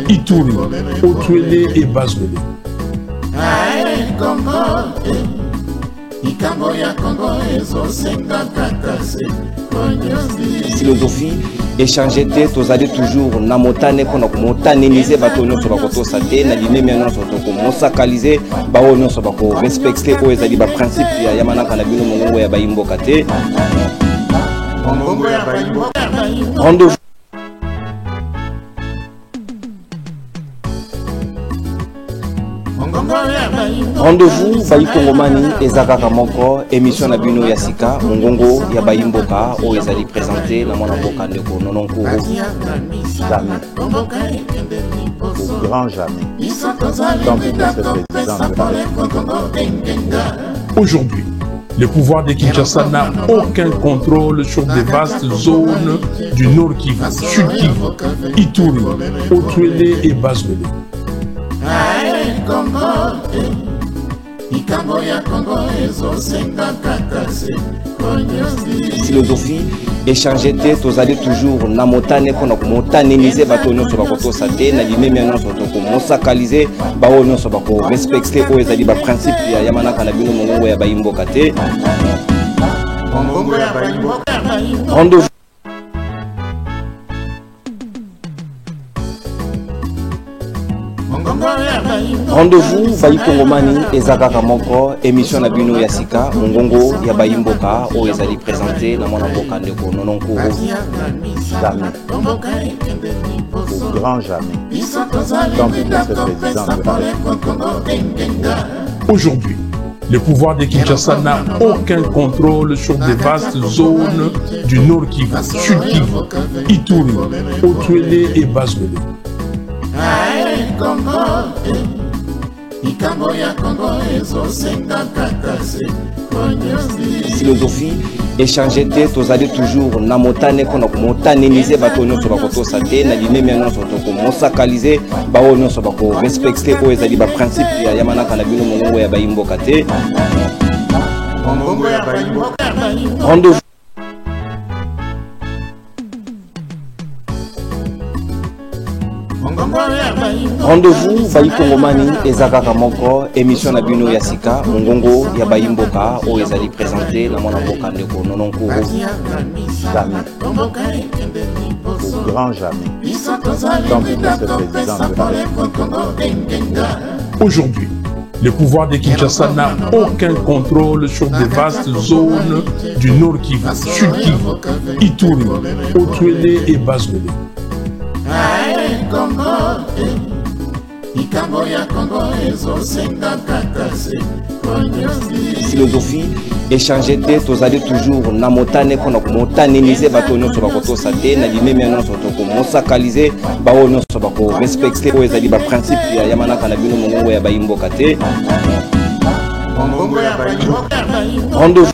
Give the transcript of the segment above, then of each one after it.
Ituri, Otuele et Bazwele. Philosophie, échanger tête, aux allées toujours, na motane, qu'on a motanélisé, bâtonnier sur la côte saté, na limé, mais non, sur le coup, monsacalisé, baonnion sur la côte, respecté, aux allées, bas principe, yamana, kanabino, mongo, ya baimbo kate. Rendez-vous. Rendez-vous Bayi Kongomani ezakaka moko émission na bino ya sika mongongo ya Bayimboka o ezali présenté na mwana mboka ndeko Nononkuru jamais au grand jamais tant que le président de la République. Aujourd'hui, le pouvoir de Kinshasa n'a aucun contrôle sur des vastes zones du Nord Kivu, Sud Kivu, Ituri, Otuele et Bazwele. Philosophie, échanger tête, aux allées toujours, na motane, qu'on a motanélisé, bâtonnion sur la côte saté, na limé, mais non, sur le coup, monsacalisé, baonnion sur la côte, respecté, aux allées, bas principe, yamana, kanabino, mongo, ya baimbo kate. Rendez-vous. Rendez-vous Bayi Kongomani ezakaka moko émission na bino ya sika mongongo ya Bayimboka o ezali présenté na mwana mboka ndeko Nononkuru Jamais au grand jamais tant que le président de la République. Aujourd'hui, le pouvoir de Kinshasa n'a aucun contrôle sur des vastes zones du Nord Kivu, Sud Kivu, Ituri, Otuele et Bazwele. Philosophie, échanger tête, aux allées toujours, na motane, qu'on a motanélisé, bâtonnion sur la côte saté, na limé, mais non, sur le coup, monsacalisé, baonnion sur la côte, respecté, aux allées, bas principe, yamana, kanabino, mongo, ya baimbo kate. Rendez-vous. Rendez-vous Bayi Kongomani ezakaka moko émission na bino ya sika mongongo ya Bayimboka o ezali présenté na mwana mboka ndeko Nononkuru Jamais au grand jamais tant que le président de la République. Aujourd'hui, le pouvoir de Kinshasa n'a aucun contrôle sur des vastes zones du Nord Kivu, Sud Kivu, Ituri, Otuele et Bazwele. Philosophie, échanger tête, aux allées toujours, na motane, qu'on a motanélisé, bâtonnion sur la côte saté, na limé, mais non, sur le coup, monsacalisé, baonnion sur la côte, respecté, aux allées, bas principe, yamana, kanabino, mongo, ya baimbo kate. Rendez-vous.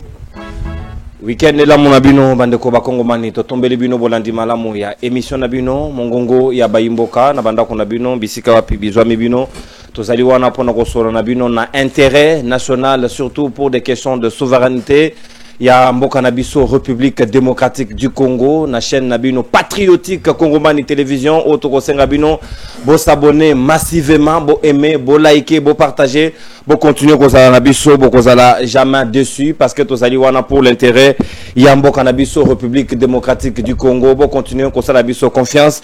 Weekend la mon abino bandeko bakongomani to tombeli bino bolandi malamu ya émission na bino mongongo ya Bayimboka na banda ko na bino bisika wapi bizwa mi bino tozali wana pona ko solo na bino na intérêt national surtout pour des questions de souveraineté ya mboka na biso République démocratique du Congo na chaîne na bino patriotique Kongomani télévision auto senga bino bo s'abonner massivement bo aimer bo liker bo partager bo continuer ko za na biso bo ko za jamais dessus parce que tozali wana pour l'intérêt ya mboka na biso République démocratique du Congo bo continuer ko za biso confiance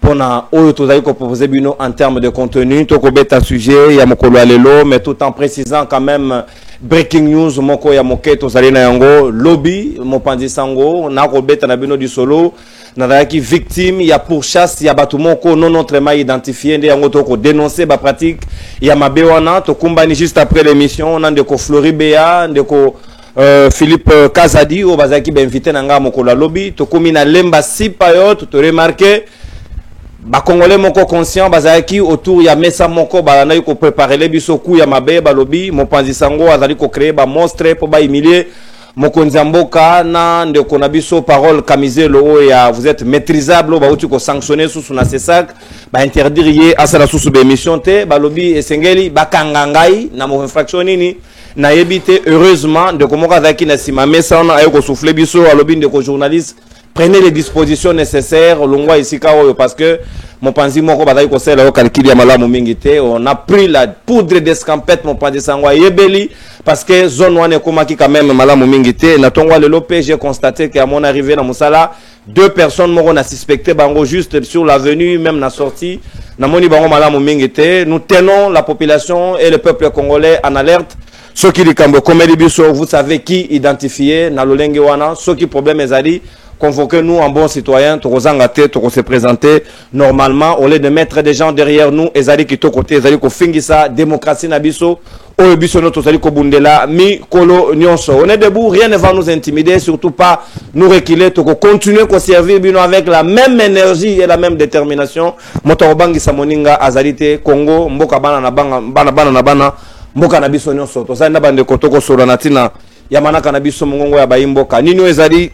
pona oyo tozali ko proposer bino en termes de contenu to ko beta sujet ya mokolo alelo mais tout en précisant quand même breaking news moko ya moketo zali na yango lobby mopanzi sango na ko beta na bino du solo na qui victime ya pourchasse ya batu moko non autrement identifié nde yango to ko dénoncer ba pratique ya mabe wana to kumbani juste après l'émission on de ko Floribea de ko Philippe Kazadi o bazaki ba invité na nga mokolo lobby to komi na lemba sipa to remarquer ba congolais moko conscient bazaki autour ya mesa moko balana ko préparer les biso ku ya mabe ba lobby mopanzi sango azali ko créer ba monstre pour ba humilier mokonzi mboka na ndeko na biso parole Kamizelo ya vous êtes maîtrisable ba uti ko sanctionner sous na sesak ba interdire à sala sous émission te ba lobby esengeli ba kangangai na mo infraction nini na yebite heureusement de komoka zaki na sima mesa na ayo ko souffler biso a lobby ndeko journaliste prenez les dispositions nécessaires longwa ici parce que mon panzi moko bazali ko sala o calcul ya malamu mingi te. On a pris la poudre d'escampette mon panzi sangwa yebeli parce que zone wane komaki quand même malamu mingi te. Na tongwa le lopé j'ai constaté qu'à mon arrivée na musala 2 personnes moko na suspecté bango juste sur l'avenue même na sortie na moni bango malamu mingi te. Nous tenons la population et le peuple congolais en alerte. Ceux qui likambo komeli biso vous savez qui identifier na lolenge wana ceux qui problème ezali convoquez-nous en bons citoyens, pour se présenter normalement, au lieu de mettre des gens derrière nous, ezali qui côté, ezali ko fingisa démocratie nabiso, o biso no tozali ko bundela mi kolo nyonso. On est debout, rien ne va nous intimider, surtout pas nous reculer, to continuer ko servir bino avec la même énergie et la même détermination. Motobangi samoninga azalite Congo, mboka bana na bana, mboka na biso nyonso. Tozali na bande kotoko solo natina yamanaka na biso mongongo ya bayimboka. Nino ezali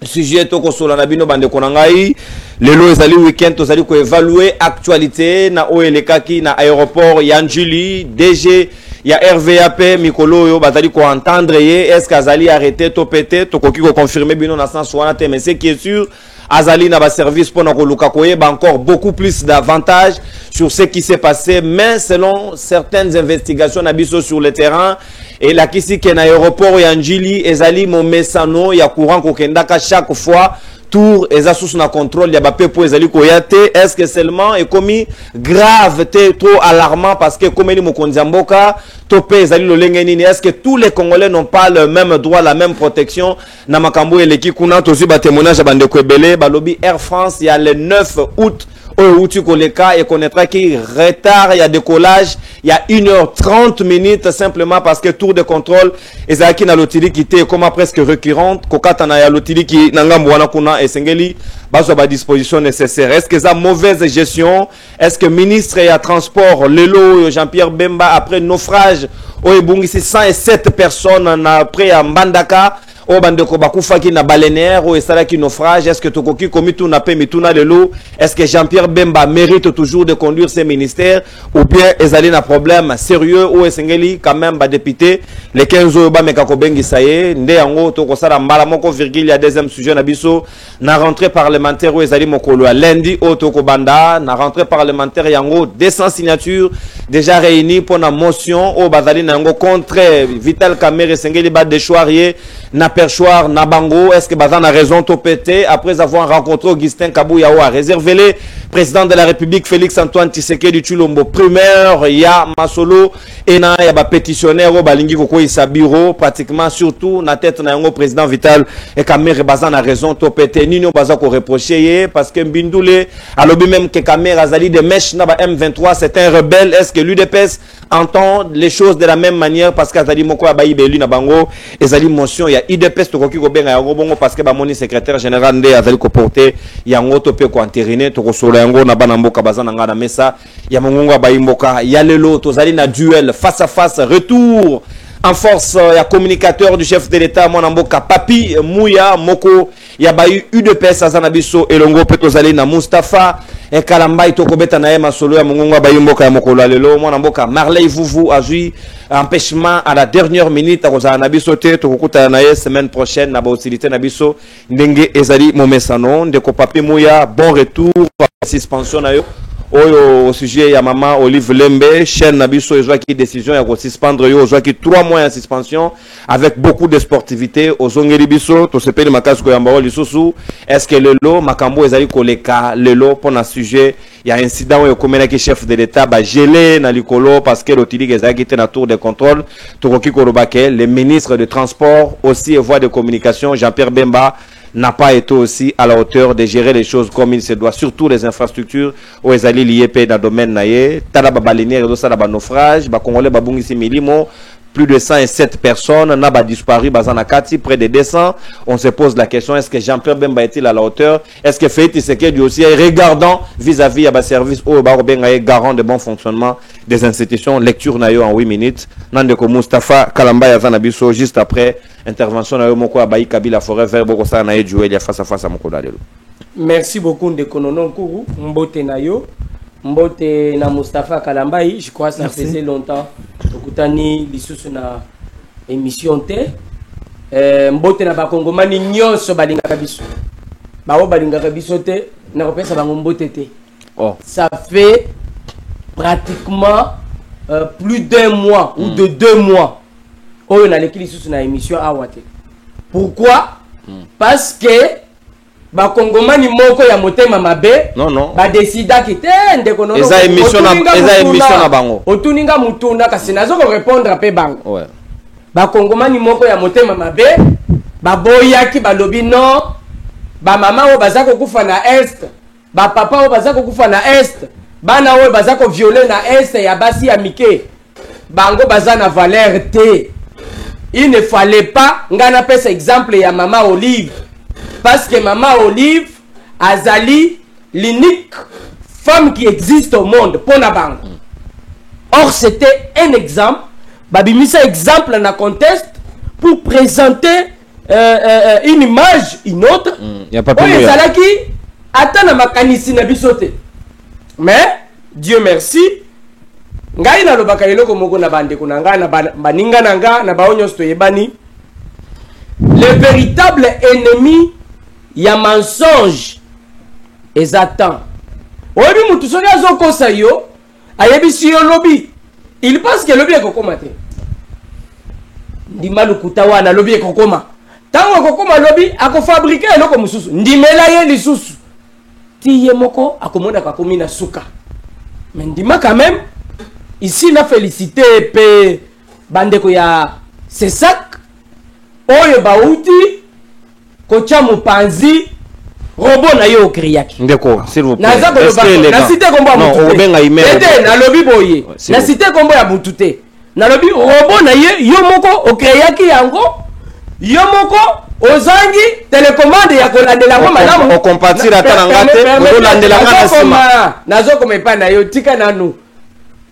sujet toko sola na bino bande konangai lelo ezali weekend tozali ko évaluer actualité na oelekaki na aéroport Yanjili DG ya RVAP mikolo yo bazali ko entendre est-ce qu'azali arrêté to pété to koki ko confirmer bino na sens wana te mais ce qui est sûr azali na ba service pour na ko luka koyeba encore beaucoup plus d'avantages sur ce qui s'est passé mais selon certaines investigations na biso sur le terrain et la kisi ke na aéroport Yanjili ezali mo mesano ya courant ko kendaka chaque fois tour eza sous na contrôle ya ba pepo ezali ko yate est-ce que seulement est commis grave trop alarmant parce que comme ni mokonzi mboka topé ezali lolenge nini est-ce que tous les Congolais n'ont pas le même droit la même protection na makambo eleki kuna tozi ba témoignage bande ko ebele ba lobby Air France il y a le 9 août où tu connaîtras et connaîtra qu'il retard, il y a décollage, il y a 1h30 minutes simplement parce que tour de contrôle, ezaki na lotili qui était comme presque récurrente, kokata na ya lotili qui nangam wana kuna esengeli, baso ba disposition nécessaire. Est-ce que ça mauvaise gestion? Est-ce que ministre et à transport Lelo Jean-Pierre Bemba après naufrage, oebungisi 107 personnes après à Mbandaka? O bandeko bakufaki na balenaire o esalaki naufrage est-ce que tokoki komitu na pe mituna lelo est-ce que Jean-Pierre Bemba mérite toujours de conduire ces ministères ou bien ezali na problème sérieux ou esengeli quand même ba député les 15 oyo ba meka ko bengisa ye nde yango to ko sala mbala moko virgule ya deuxième sujet na biso na rentrée parlementaire o ezali mokolo ya lundi o to ko banda na rentrée parlementaire yango 200 signatures déjà réunies pour la motion o bazali na yango contre Vital Kamerhe esengeli ba déchoirier na perchoir na bango est-ce que bazan a raison to pété après avoir rencontré Augustin Kabouya a réservé le président de la République Félix Antoine Tshisekedi Tshilombo primaire ya masolo et na ya ba pétitionnaire o balingi koko isa bureau pratiquement surtout na tête na yango président Vital et Kamerhe bazan a raison to pété nino baza ko reprocher parce que Mbindule alobi même que Kamerhe azali de mèche na ba M23 c'est un rebelle est-ce que l'UDPS entend les choses de la même manière parce qu'azali moko ya baibeli na bango ezali motion ya IDPS to koki ko benga yango bongo parce que ba moni secrétaire général nde azali ko porter yango to pe ko entériner to ko sola yango na bana mboka bazana nga na mesa ya mongongo ba imboka ya lelo to zali na duel face à face retour en force ya communicateur du chef de l'État mwana mboka Papi Mouya moko ya bayu UDPS azana biso elongo pe to zali na Mustafa et Kalambai to kobeta na yema solo ya mongongo ba imboka ya mokolo lelo mwana mboka Marley Vuvu a joué empêchement à la dernière minute à Rosa Nabiso te to kokuta na ye semaine prochaine na ba hostilité nabiso ndenge ezali momesano ndeko Papi Mouya bon retour suspension na yo au sujet ya maman Olive Lembe chaîne nabiso ezwa ki décision ya ko suspendre yo ezwa ki 3 mois de suspension avec beaucoup de sportivité aux ongeli biso to sepeli makasi ko yamba lisusu est-ce que lelo makambo ezali koleka lelo pour na sujet il y a un incident où comme le chef de l'État ba gelé na likolo parce que l'autorité ezaki te na tour de contrôle to koki ko robake le ministre de transport aussi et voie de communication Jean-Pierre Bemba n'a pas été aussi à la hauteur de gérer les choses comme il se doit, surtout les infrastructures où ils allaient lier dans le domaine naïe. Tala babalinière et ça naufrage, ba congolais babungisi milimo. Plus de 107 personnes n'a pas disparu, Bazanakati, près de 200. On se pose la question, est-ce que Jean-Pierre Bemba est-il à la hauteur? Est-ce que Félix Tshisekedi aussi est regardant vis-à-vis à service ou garant de bon fonctionnement des institutions? Lecture nayo en 8 minutes. Nandeko Mustafa Kalamba Yazanabiso, juste après intervention nayo moko abayi Kabila Forêt vert boko sa naye jouer face à face à moko dalelo. Merci beaucoup Ndeko Nono Nkuru, mbote nayo. Mbote na Mustafa Kalambai, je crois que ça faisait longtemps. Okutani lisusu na émission te. Mbote na bakongomani nyonso balinga biso. bao balingaka biso te na kopesa bango mbote te. Oh. Ça fait pratiquement plus d'un mois ou de 2 mois. Oh, on a l'équilibre sur la émission à Wate. Pourquoi? Parce que ba Congomani moko ya motema mabe ba décida ki te ndeko nono eza émission na bango otuninga mutunda kasi nazo ko répondre pe bango. Ouais. Ba Congomani moko ya motema mabe ba boyaki ba lobi non ba mama o bazako kufa na est ba papa o bazako kufa na est bana o bazako violer na est ya basi ya mike bango bazana valeur te. Il ne fallait pas ngana pesa exemple ya mama Olive parce que maman Olive azali l'unique femme qui existe au monde pour na bango. Or c'était un exemple babimisa exemple na contexte pour présenter une image une autre. Il y a pas plus de salaki atana makanisi na bisote. Mais Dieu merci ngai na lobaka eloko moko na bande kuna nga na baninga nanga na baonyo sto yebani le véritable ennemi ya mensonge ezatan oyebi mutu soki azokosa yo ayebisi yo lobi il pense que lobi ekokoma te ndima lukuta wana lobi ekokoma tango ekokoma lobi akofabrike eloko mosusu ndimela ye lisusu ti ye moko akomona kakomi na suka mais ndima quand même ici na félicité pe bandeko ya sesak oyo bauti kocha mupanzi robot na yo kriaki ndeko s'il vous plaît na cité kombo ya mutute na lobi boye na cité kombo ya mutute na lobi robot na ye yo moko okriaki yango yo moko ozangi télécommande ya kolandela ngo malamu o compatir ata ngate o landela ngana sima nazo komepa na yo tika nanu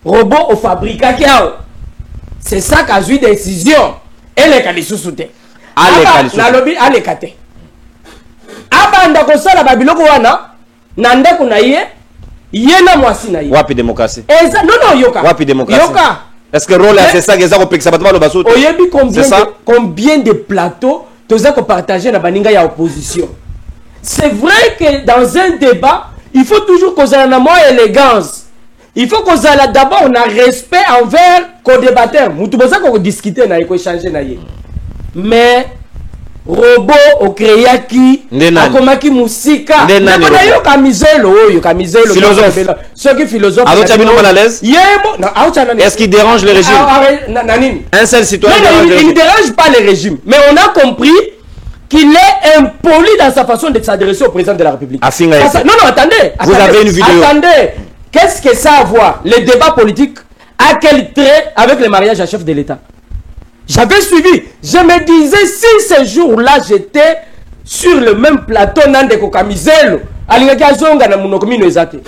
robot au fabricaki ao c'est ça qu'a eu décision elle ka lisusu te na lobi aleka te abanda kosala babiloko wana na ndeko na ye na mwasi na ye wapi démocratie non yoka wapi démocratie yoka est-ce que rôle c'est ça que ça kopekisa bato balo basoto oyebi combien de plateaux toza ko partager na baninga ya opposition. C'est vrai que dans un débat il faut toujours qu'on ait une moins élégance. Il faut qu'on ait d'abord un respect envers le débatteur. Nous devons qu'on discuter, qu'on échange. Mais robot au créaki, akomaki musika, n'ayo kamizelo, philosophe. Ceux qui philosophes. Est-ce qu'il dérange le régime? Un seul citoyen. Il ne dérange pas le régime. Mais on a compris qu'il est impoli dans sa façon de s'adresser au président de la République. Non, attendez. Vous avez une vidéo. Attendez. Qu'est-ce que ça a à voir? Le débat politique a quel trait avec le mariage à chef de l'État? J'avais suivi. Je me disais, si ce jour-là, j'étais sur le même plateau, Nandeko Kamizelo, Alingaki Zonga na Munokomino Ezate.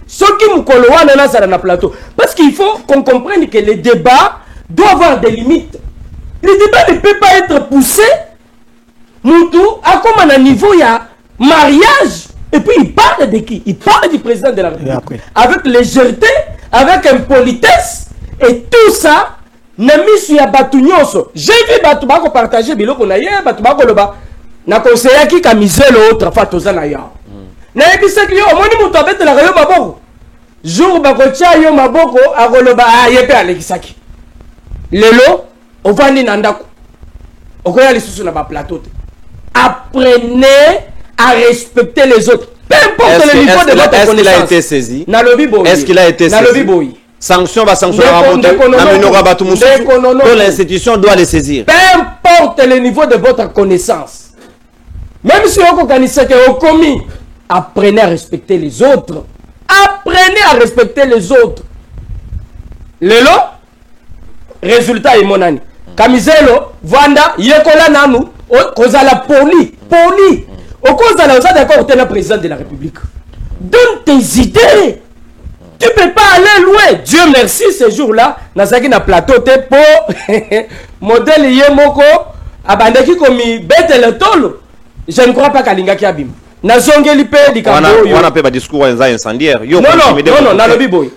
Soki Mukolowa Nana na plateau. Parce qu'il faut qu'on comprenne que le débat doit avoir des limites. Le débat ne peut pas être poussé. Moutou, à comme à un niveau, il y a mariage. Et puis il parle de qui? Il parle du président de la République. Avec légèreté, avec impolitesse. Et tout ça, Namisu ya Batunyoso. J'ai vu Batubako partager biloko na ye, Batubako loba. Na conseiller qui Kamizelo autre fois tozana yao. Na ebisa ki yo omoni mutu abete la yo maboko. Jour bakocha yo maboko akoloba yepe alekisaki. Lelo ovandi na ndako. Okoya lisusu na ba plateau. Apprenez à respecter les autres. Peu importe le niveau de votre connaissance. Est-ce qu'il a été saisi? Est-ce qu'il a été saisi? Sanction va sanctionner l'institution doit les saisir. Peu importe le niveau de votre connaissance. Même si vous connaissez que vous commis, apprenez à respecter les autres. Apprenez à respecter les autres. Lelo, résultat est mon année. Kamizelo, Vanda, Yekola Nanu, Kozala Poli. Au cause de la d'accord, tu es le président de la République. Donne tes idées. Tu ne peux pas aller loin. Dieu merci, ce jour-là, Nazaki na plateau te pour modèle Yemoko, abandaki komi bête le tolo. Je ne crois pas qu'Alingaki abim. Nazongeli pe di kambo. On a pas discours incendiaire. Non, nalobi boy.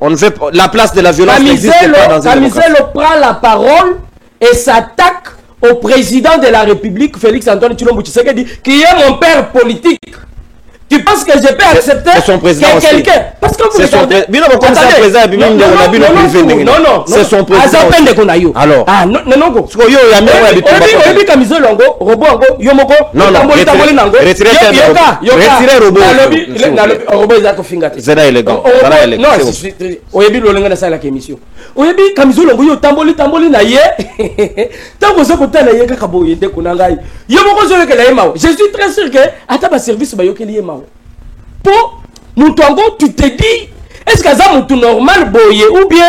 On ne fait la place de la violence n'existe pas dans un démocratie. Kamizelo prend la parole et s'attaque au président de la République, Félix Antoine Tshilombo Tshisekedi, qui est mon père politique. Tu penses que je peux accepter que quelqu'un... Parce que vous regardez... Non, c'est son président. Alors... Ah, non, je suis très sûr que à service pour Moutongo, tu te dis, est-ce que ça moutou normal boye ou bien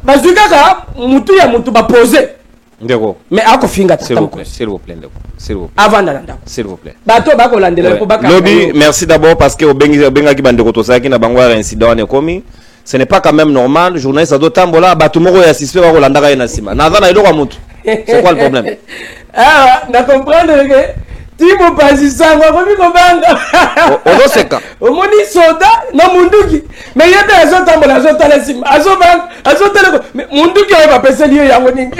bazukaka moutou ya moutou ba poser. Mais ako finga s'il vous plaît, s'il vous plaît. Avant d'alanda. S'il vous plaît. Bato ba ko landela ko baka. Lobby, merci d'abord parce que obenga ki bande kotosa ki na bangwa incident ne komi. Ce n'est pas quand même normal, journaliste ado tambola bato moko ya assisté ba ko landaka na sima. Na za na iloko moutou. C'est quoi le problème? Ah, na comprendre que Timo Pazisango, Romi Kobanga. Odoseka. Omoni soda na munduki. Mais yete azotambola azotala sim. Azotala mais munduki va passer lieu ya moningi.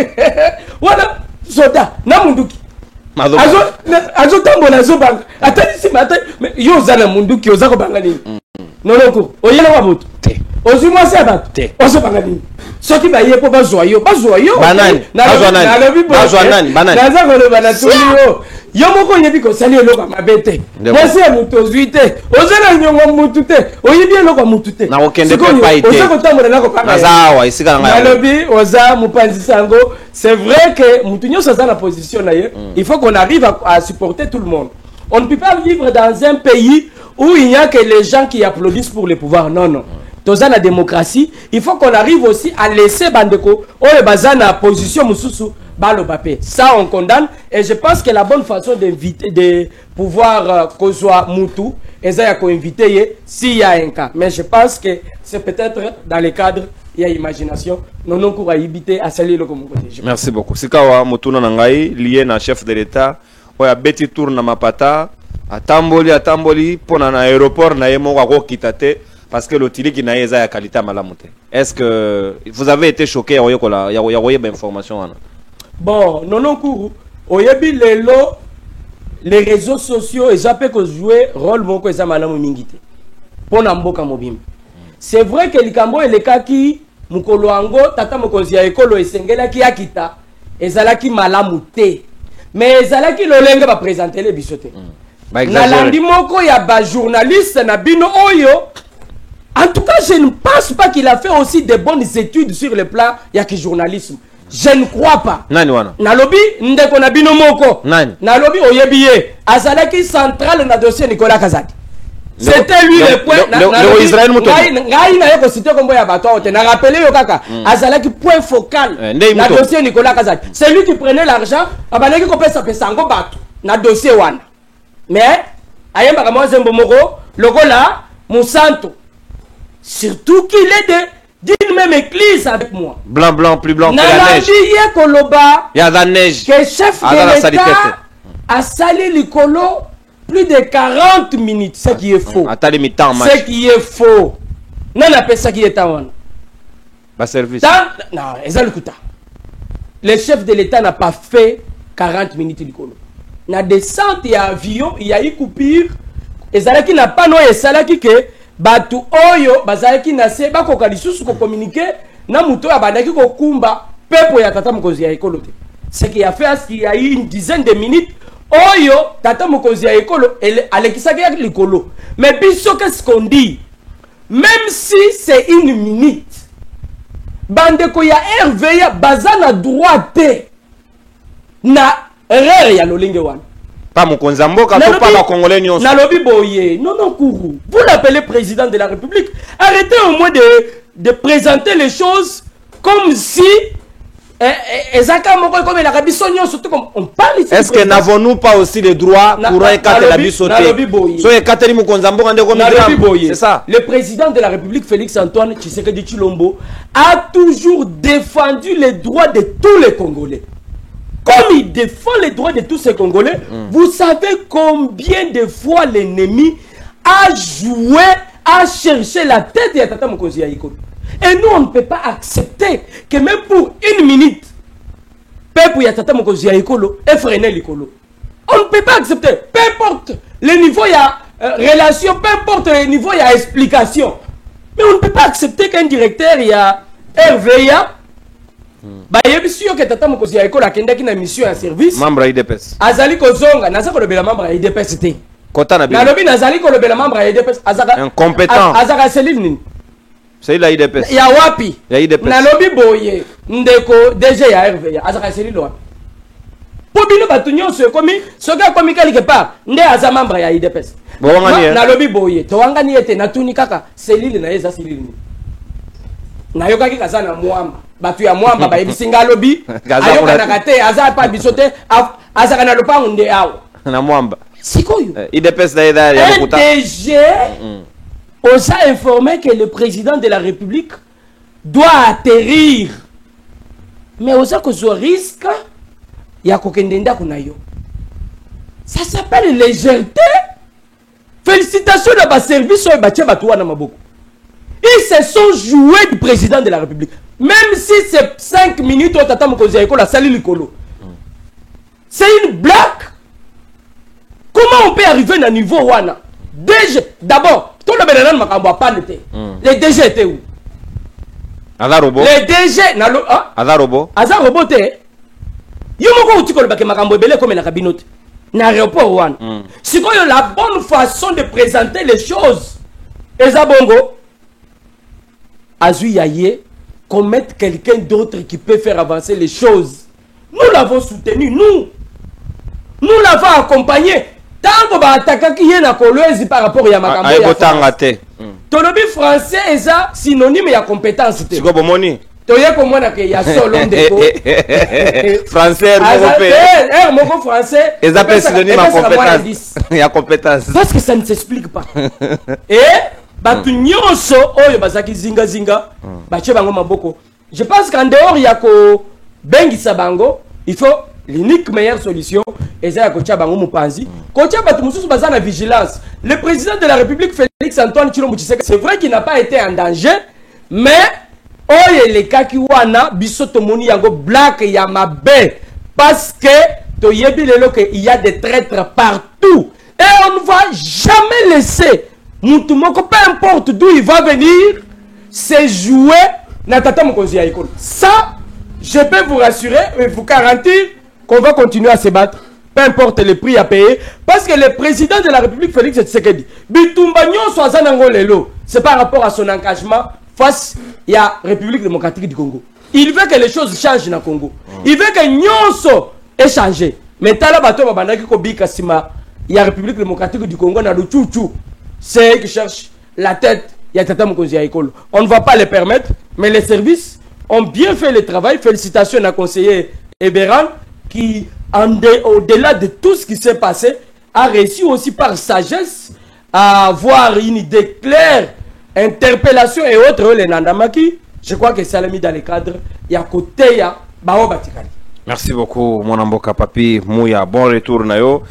Voilà soda na munduki. Azotambola azobanga. Atali sim atali mais yo zana munduki ozako banga nini. Non ko. Oyela wa moto. Te. Ozimwa se abato. Te. Ozobanga nini. Soki ba yepo ba joyo. Banani. Banani. Naza ko ba na tulio. Yomoko yebi ko sali eloko mabete. Mwasi ya mutu ozuite. Ozana nyongo mutu te. Oyebi eloko mutu te. Na okende pe paite. Ozako tambola nako panga. Nazawa isika nga. Nalobi oza mupanzi sango. C'est vrai que mutu nyoso za na position na ye. Il faut qu'on arrive à supporter tout le monde. On ne peut pas vivre dans un pays où il n'y a que les gens qui applaudissent pour le pouvoir. Non. Dans la démocratie, il faut qu'on arrive aussi à laisser Bandeko ou les bazana position mususu balo papé. Ça on condamne et je pense que la bonne façon d'inviter de pouvoir qu'on soit mutu et ça y a qu'on inviter s'il y a un cas. Mais je pense que c'est peut-être dans le cadre il y a imagination. Non qu'on va éviter à saluer le côté. Merci beaucoup. Sikawa mutuna nangai lié na chef de l'État. Oya beti tour na mapata atamboli pona na aéroport na yemo ko kitate. Parce que l'otili qui n'a pas qualité à malamoute. Est-ce que vous avez été choqué à y information? Bon, non, couru. Oyebi les réseaux sociaux, ils ont joué rôle bon que ça malamu mingite. Pour namboka mobim. C'est vrai que likambo et les kaki mukolo ango tata mokonzi ya ekolo esengela ki akita ezalaki malamute. Mais ezalaki lolenge ba présenter les bisoté. Na landi moko ya ba journaliste na bino oyo. En tout cas, je ne pense pas qu'il a fait aussi de bonnes études sur le plan yaki journalisme. Je ne crois pas. Nani wana? Nalobi ndeko na bino moko. Nani? Nalobi oyebiye azalaki central na dossier Nicolas Kazadi. C'était lui le point. Le Israël muto. Ngai na yeko cité kombo ya bato ote na rappeler yo kaka azalaki point focal na dossier Nicolas Kazadi. C'est lui qui prenait l'argent abanaki ko pesa ngo bato na dossier wana. Mais ayemba kama zembo moko lokola Musanto. Surtout qu'il est d'une même église avec moi. Blanc, plus blanc que la neige. Il y a la neige. Que chef de l'État a sali l'icolo plus de 40 minutes. Ce qui est faux. Ce qui est faux. Non, on appelle ça qui est en service. Non, le chef de l'État n'a pas fait 40 minutes l'icolo. Na descente et avion, il y a eu coupure. Et ça qui n'a pas non et ça qui que batu oyo bazalaki na se bakoka lisusu ko communiquer na muto ya bandaki ko kumba pepo ya tata mokonzi ya ekolo te. Ce qui a fait qu'il y a eu une dizaine de minutes oyo tata mokonzi ya ekolo alekisaki ya likolo. Mais biso qu'est-ce qu'on dit? Même si c'est une minute bandeko ya RVA bazana droit te na erreur ya lolenge wana. Pas mon konzamboka, pas ma congolais nyonso. Nalobi boye. Non, Kourou. Vous l'appelez président de la République. Arrêtez au moins de présenter les choses comme si on parle ici. Est-ce que n'avons-nous pas aussi le droit pour écarter la bisoté? C'est ça. Le président de la République, Félix Antoine Tshisekedi Tshilombo, a toujours défendu les droits de tous les Congolais. Comme il défend les droits de tous ces Congolais, vous savez combien de fois l'ennemi a joué, a cherché la tête de Tata Mokonzi Yaïko. Et nous, on ne peut pas accepter que même pour une minute, peuple ya tata mokozi ya ekolo effréné l'écolo. On ne peut pas accepter, peu importe le niveau il y a relation, peu importe le niveau il y a explication. Mais on ne peut pas accepter qu'un directeur il y a RVA bah yebisi yo que tata mokozi ya ekolo akendaki na mission ya service membre IDPS azali kozonga naza ko lobela membre ya IDPS te kota na bien nalobi nazali ko lobela membre ya IDPS azaka incompétent azaka cellule nini c'est la IDPS ya wapi ya IDPS nalobi boye ndeko DG ya RVA azaka cellule wapi po bino batu nyonso ekomi soki akomi quelque part nde aza membre ya IDPS nalobi boye towangani ete natuni kaka cellule na ye eza cellule nini nayokaki kaza na mwamba batu ya mwamba bayebisi nga alobi ayokanaka te aza pa biso te azaka na lopango nde awa na mwamba sikoyo IDPS na eda ya lokuta DG osa informé que le président de la République doit atterrir mais osa kozwa risque ya kokende ndako na yo ça s'appelle légèreté. Félicitations à ma service oyo batie batu wana maboko. Ils se sont joués du président de la République. Même si c'est 5 minutes au tata mokozi ya ekolo sali likolo. C'est une blague. Comment on peut arriver à niveau wana? DG, d'abord, tout le bénénan makambo pas l'été. Les DG étaient où? Aza robot. Les DG nalo Aza robot. Aza robot te. Yo moko uti ko le makambo ebele comme na kabinote. Na aéroport wana. Sikoyo la bonne façon de présenter les choses. Eza bongo Azui Yaye, qu'on mette quelqu'un d'autre qui peut faire avancer les choses. Nous l'avons soutenu, nous l'avons accompagné. Tant qu'on va attaquer qui est na kolwezi par rapport à Yamakambo. Tolobi français est synonyme de compétence. C'est quoi bomoni? Toye ko mona ke ya solo ndeko. Français européen. Moko français. Ils appellent synonyme à compétence. Il y a compétence. Parce que ça ne s'explique pas. Et batu nyonso oyo bazaki zinga bache bango maboko. Je pense qu'en dehors il y a ko bengisa bango, il faut l'unique meilleure solution et ça ko tia bango mupanzi. Ko tia batu mususu bazana vigilance. Le président de la République Félix Antoine Tshilombo Tshisekedi, c'est vrai qu'il n'a pas été en danger, mais oye le kaki wana biso tomoni yango black ya mabe parce que toyebi lelo que il y a des traîtres partout et on ne va jamais laisser mutu moko peu importe d'où il va venir se jouer na tata mokonzi ya ekolo. Ça je peux vous rassurer et vous garantir qu'on va continuer à se battre peu importe le prix à payer parce que le président de la République Félix Tshisekedi bitumba nyonso azanango lelo c'est par rapport à son engagement face à la République démocratique du Congo. Il veut que les choses changent dans le Congo. Il veut que Nyonso ait changé. Mais tala bato babandaki ko bika sima ya République démocratique du Congo na luchuchu. C'est eux qui cherchent la tête ya tata mokonzi ya ekolo. On ne va pas les permettre, mais les services ont bien fait le travail. Félicitations à conseiller Eberan qui au-delà de tout ce qui s'est passé a réussi aussi par sagesse à avoir une idée claire. Interpellation et autres, les Nandamaki, je crois que ça l'a mis dans le cadre. Il y a côté, il y a Bao Batikali. Merci beaucoup, mon amboka papi. Mouya, bon retour na yo.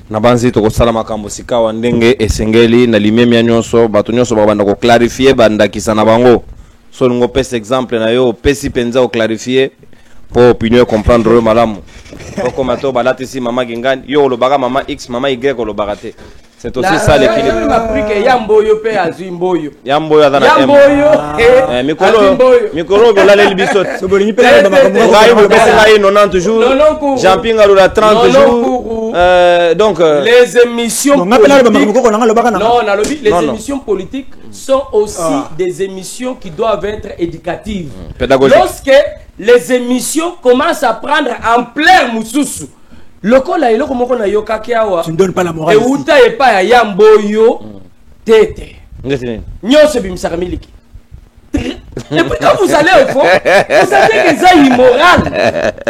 Nabanzi to kosala makambo sika wandenge esengeli na limemia nyonso bato nyonso babanda ko clarifier banda kisana bango. So ngo pese exemple na yo pesi penza o clarifier pour opinion comprendre malamu. Poko mato balati si mama gingani yo lo baga mama X mama Y ko lo bagate. C'est aussi ça l'équilibre. Il m'a appris que Yamboyo paie Azimboyo. Yamboyo adana Yamboyo et Mikolo bola le bisot. Soboni pele ba makambo. Ngai mo pesa ngai 90 jours. Jean-Pierre Ngalola 30 jours. Donc les émissions les émissions politiques sont aussi des émissions qui doivent être éducatives. Pédagogiques. Lorsque les émissions commencent à prendre ampleur mususu. Lokola eloko moko na yoka kiawa. Tu ne donnes pas la morale. Et uta e pa ya Yamboyo tete. Nyose bimisaka miliki. Et puis quand vous allez au fond, vous sentez que c'est immoral.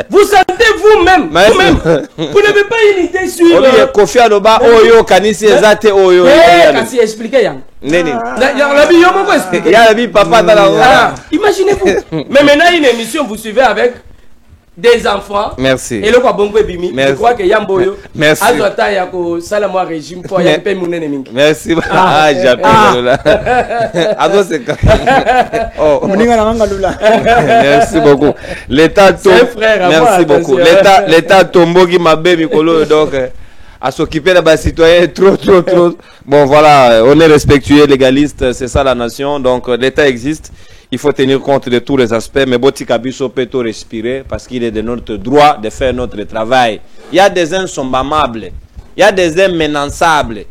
Vous sentez vous-même. Vous n'avez pas une idée sur. Kofi Aloba oyo kanisi ezate oyo. Kasi expliquer yang. Nene. La vie yo moko expliquer. Ya la vie papa dans la. Imaginez-vous. Mais maintenant une émission vous suivez avec des enfants. Merci. Et le quoi bongo bimi. Je crois que Yamboyo. Merci. Azota yako salamu régime pour y payer mon ennemi. Merci. Ah, j'appelle là. Ado c'est oh. Merci beaucoup. L'état merci beaucoup. L'état tombo qui m'a bé mikolo donc à s'occuper des citoyens trop. Bon voilà, on est respectueux, légaliste, c'est ça la nation. Donc l'État existe. Il faut tenir compte de tous les aspects, mais Botika Biso peut tout respirer parce qu'il est de notre droit de faire notre travail. Il y a des insommamables, il y a des immenaçables.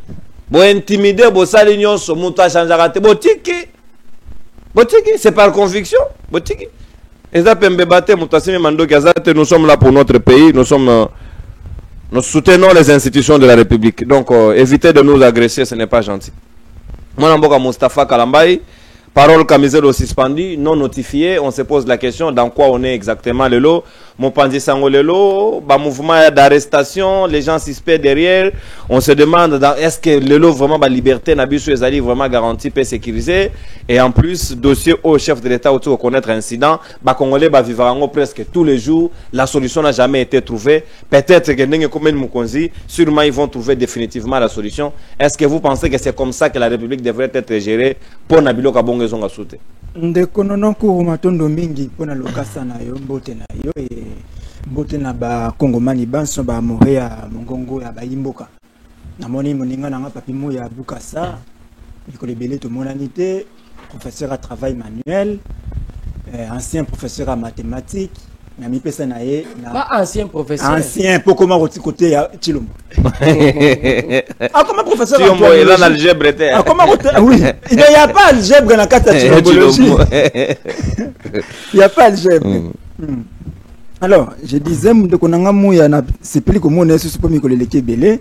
Bon intimider, bon salignon, son mouton changerate. Botiki, c'est par conviction. Botiki. Nous sommes là pour notre pays, nous soutenons les institutions de la République. Donc évitez de nous agresser, ce n'est pas gentil. Moi, Moustapha Kalambaye. Parole Kamizelo suspendu, non notifié. On se pose la question dans quoi on est exactement le lot. Mon pandit Sangolelo, mouvement d'arrestation, les gens suspects derrière. On se demande est-ce que le lot vraiment la liberté Nabisu Ezali vraiment garanti, peut sécuriser. Et en plus, dossier au chef de l'État autour de connaître incident, Congolais vivre presque tous les jours. La solution n'a jamais été trouvée. Peut-être que sûrement ils vont trouver définitivement la solution. Est-ce que vous pensez que c'est comme ça que la République devrait être gérée pour Nabilo Kabongo Zongasute? Ndeko nononko matondo mingi pona lokasa na yo mbote na yo e mbote na ba kongomani banso ba morea mongongo ya bayimboka namoni moninga nanga papi mo ya bukasa likolo belé to monanité professeur à travail manuel ancien professeur à mathématiques na mi pesa na ye na pas ancien professeur ancien pour comment roti côté ya Chilombo comment professeur Chilombo il a l'algèbre comment oui il n'y a pas algèbre dans la Chilombologie il n'y a pas algèbre alors je disais ndeko nanga muya na sepeli ko mona yesu po mikolo leke belé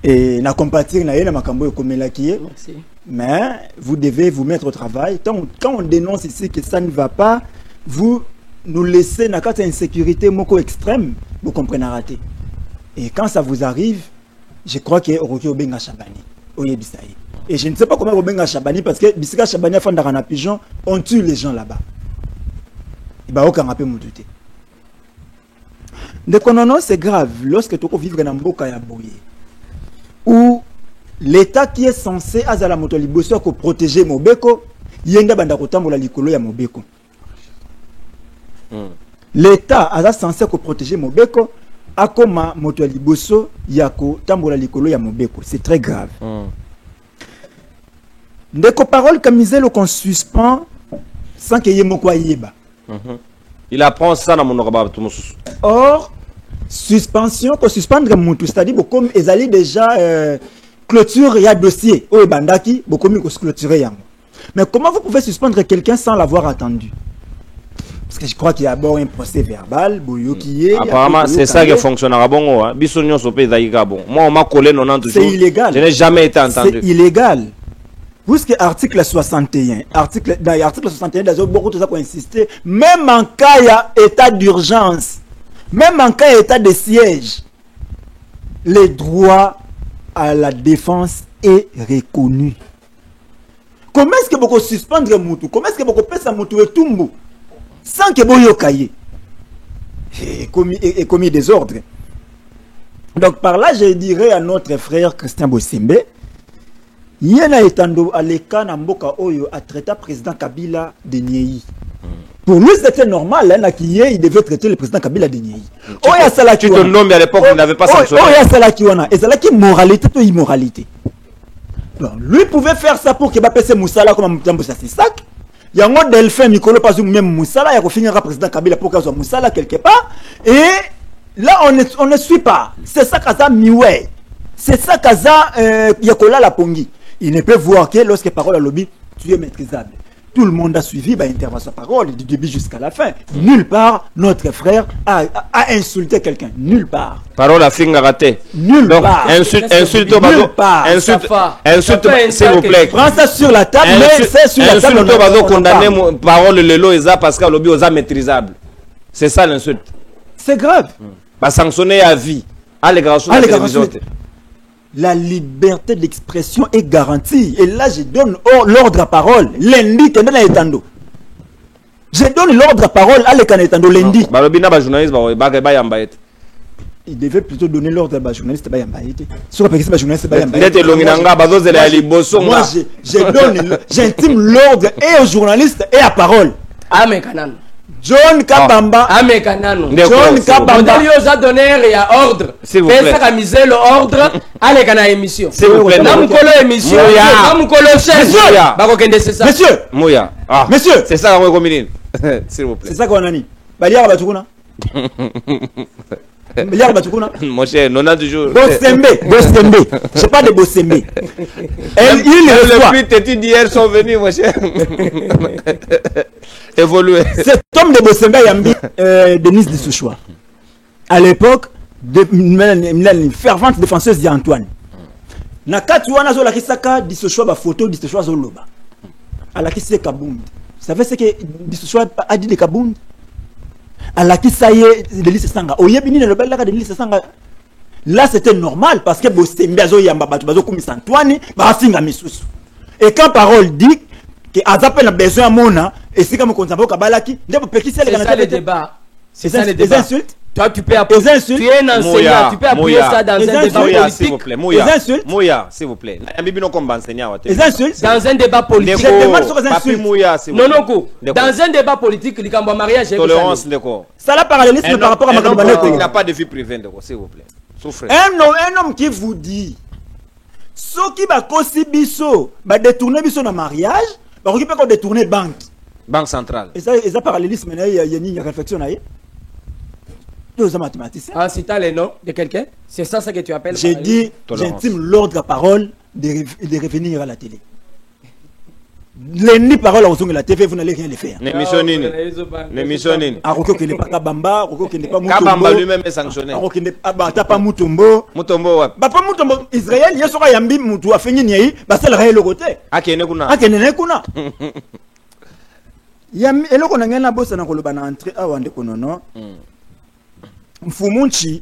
et na compatir na ye na makambo ekomelaki mais vous devez vous mettre au travail quand on dénonce ici que ça ne va pas vous nous laisser dans une insécurité moko extrême, vous comprenez raté. Et quand ça vous arrive, je crois que Oroki Obenga Chabani, Oyebisaï. Et je ne sais pas comment Obenga Chabani parce que Bisika Chabani a fait un pigeon, on tue les gens là-bas. Et bah aucun rappel m'outé. Donc non, c'est grave lorsque tu vivre dans Mboka ya Boye où l'État qui est censé azala moto liboso ko protéger Mobeko, yenda banda kotambola likolo ya Mobeko. L'État a censé protéger Mobeko a comme moto liboso yako tambola likolo ya Mobeko. C'est très grave. Ndeko parole Kamizelo qu'on suspend sans qu'il y ait moko yeba. Il apprend ça dans mon orba. Or suspension qu'on suspendre mutu, c'est-à-dire comme ezali déjà clôture ya dossier o bandaki beaucoup mieux que clôturer yango. Mais comment vous pouvez suspendre quelqu'un sans l'avoir attendu? Parce que je crois qu'il y a d'abord un procès verbal, apparemment, c'est ça qui fonctionne à bon. Moi, on m'a collé 90 jours. C'est illégal. Je n'ai jamais été entendu. C'est illégal. Puisque article 61, dans l'article 61, il y a beaucoup de choses qui ont insisté. Même en cas d'état d'urgence, même en cas d'état de siège, le droit à la défense est reconnu. Comment est-ce que vous pouvez suspendre Moutou? Comment est-ce que vous pouvez passer Moutou et Tumbu sans que vous cahier et commis des ordres? Donc par là, je dirais à notre frère Christian Bosimbe, il y a étando à l'écart Namboka Oyo à traiter président Kabila de Niei. Pour lui, c'était normal, hein, il devait traiter le président Kabila de Niei. Tu te nommes à l'époque, il n'avait pas sanctionné. Et c'est là qui moralité ou immoralité. Donc, lui pouvait faire ça pour qu'il baisse Moussala comme un c'est sac. Il y a un Delphin, Nicolo Pazou, même Moussala, il y a finira président Kabila pour qu'il soit Moussala quelque part. Et là, on ne suit pas. C'est ça Kaza Miwe. C'est ça Kaza Yakola la Pongi. Il ne peut voir que lorsque parole à lobby, tu es maîtrisable. Tout le monde a suivi l'intervention parole du début jusqu'à la fin. Nulle part, notre frère a insulté quelqu'un. Nulle part. Parole à fin raté. Nulle part. Insulte au bateau. Insulte, s'il vous plaît. Prends ça sur la table, mais c'est sur la table. Insulte au bateau condamné, parole le lot, parce que lobby aux maîtrisable. C'est ça l'insulte. C'est grave. Sanctionner à vie. Allez, grâce à la télévision. La liberté d'expression est garantie. Et là, je donne l'ordre à parole. Lundi, tu es dans l'étando. Je donne l'ordre à parole à l'Ekaneta Ndolendi. Balobina ba journaliste ba yamba ete. Il devait plutôt donner l'ordre à journaliste ba yamba ete. Sur parce que journaliste ba yamba. Ndete longinanga bazozela ya liboso. Moi j'intime l'ordre et aux journalistes et à parole. Amen Kanano. John Kabamba. Amen Kanano. John Kabamba. Modèle aux donner et à ordre. S'il vous plaît. Fais ça camiser l'ordre à l'Ekana émission. S'il vous plaît. Namukolo émission. Namukolo chef. Bako kende c'est ça. Monsieur. Moya. Ah. Monsieur. C'est ça qu'on combine. S'il vous plaît. C'est ça qu'on a dit. Baliara Batukuna. Baliara Batukuna. Mon cher, non a toujours. Bossembe. J'ai pas de Bossembe. Le plus têtu d'hier sont venus, mon cher. Évoluer. Cet homme de Bossembe Yambi, Denise Dissouchoua. À l'époque, une fervente défenseuse d'Antoine. Nakati wana zo la kisaka Dissouchoua ba photo Dissouchoua zo loba. À la kisse Kabound. Vous savez ce que Dissouchoua a dit de Kabound? À la kisaye Denise Sanga. Oyebini ne lobela ka Denise Sanga. Là c'était normal parce que Bossembe azo yamba batu bazo komisa Antoine ba finga misusu. Et quand parole dit que Azapel a besoin mona et c'est comme konzambo kabalaki ndebo pekisi c'est ça le débat. C'est ça le des débat. Insultes. Toi tu peux appuyer. Tu es un enseignant, tu peux appuyer ça dans un débat politique. S'il vous plaît. Les insultes. Mouya, s'il vous plaît. Ambibino comme enseignant. Les insultes. Dans un débat politique. Je demande sur les insultes. Mouya, s'il vous plaît. Non, dans un débat politique, il y a un mariage. Tolérance, d'accord. Ça la parallélisme par rapport à Makabane. Il n'a pas de vie privée, d'accord, s'il vous plaît. Souffrez. Un homme qui vous dit ce qui va causer biso, va détourner biso dans mariage, va récupérer détourner banque. Banque centrale. Et ça parallélisme, il y a une réflexion là. Deux mathématiciens. En citant les noms de quelqu'un, c'est ça que tu appelles. J'ai dit, j'intime l'ordre à parole de revenir à la télé. Les paroles en la TV, vous n'allez rien les faire. L'émission Nini. Aroko qui n'est pas Kabamba, Aroko qui n'est pas Mutombo. Kabamba lui-même est sanctionné. Aroko qui n'est pas Mutombo. Mutombo, ouais. Pas Mutombo. Israël, il y a sur Yambi Moutou a fait Niaï, bah c'est le réel côté. Akene Kuna. Akene Kuna. Yambi, et là qu'on a gagné la bosse dans le ban entrée à Wande Konono. Mfumunchi.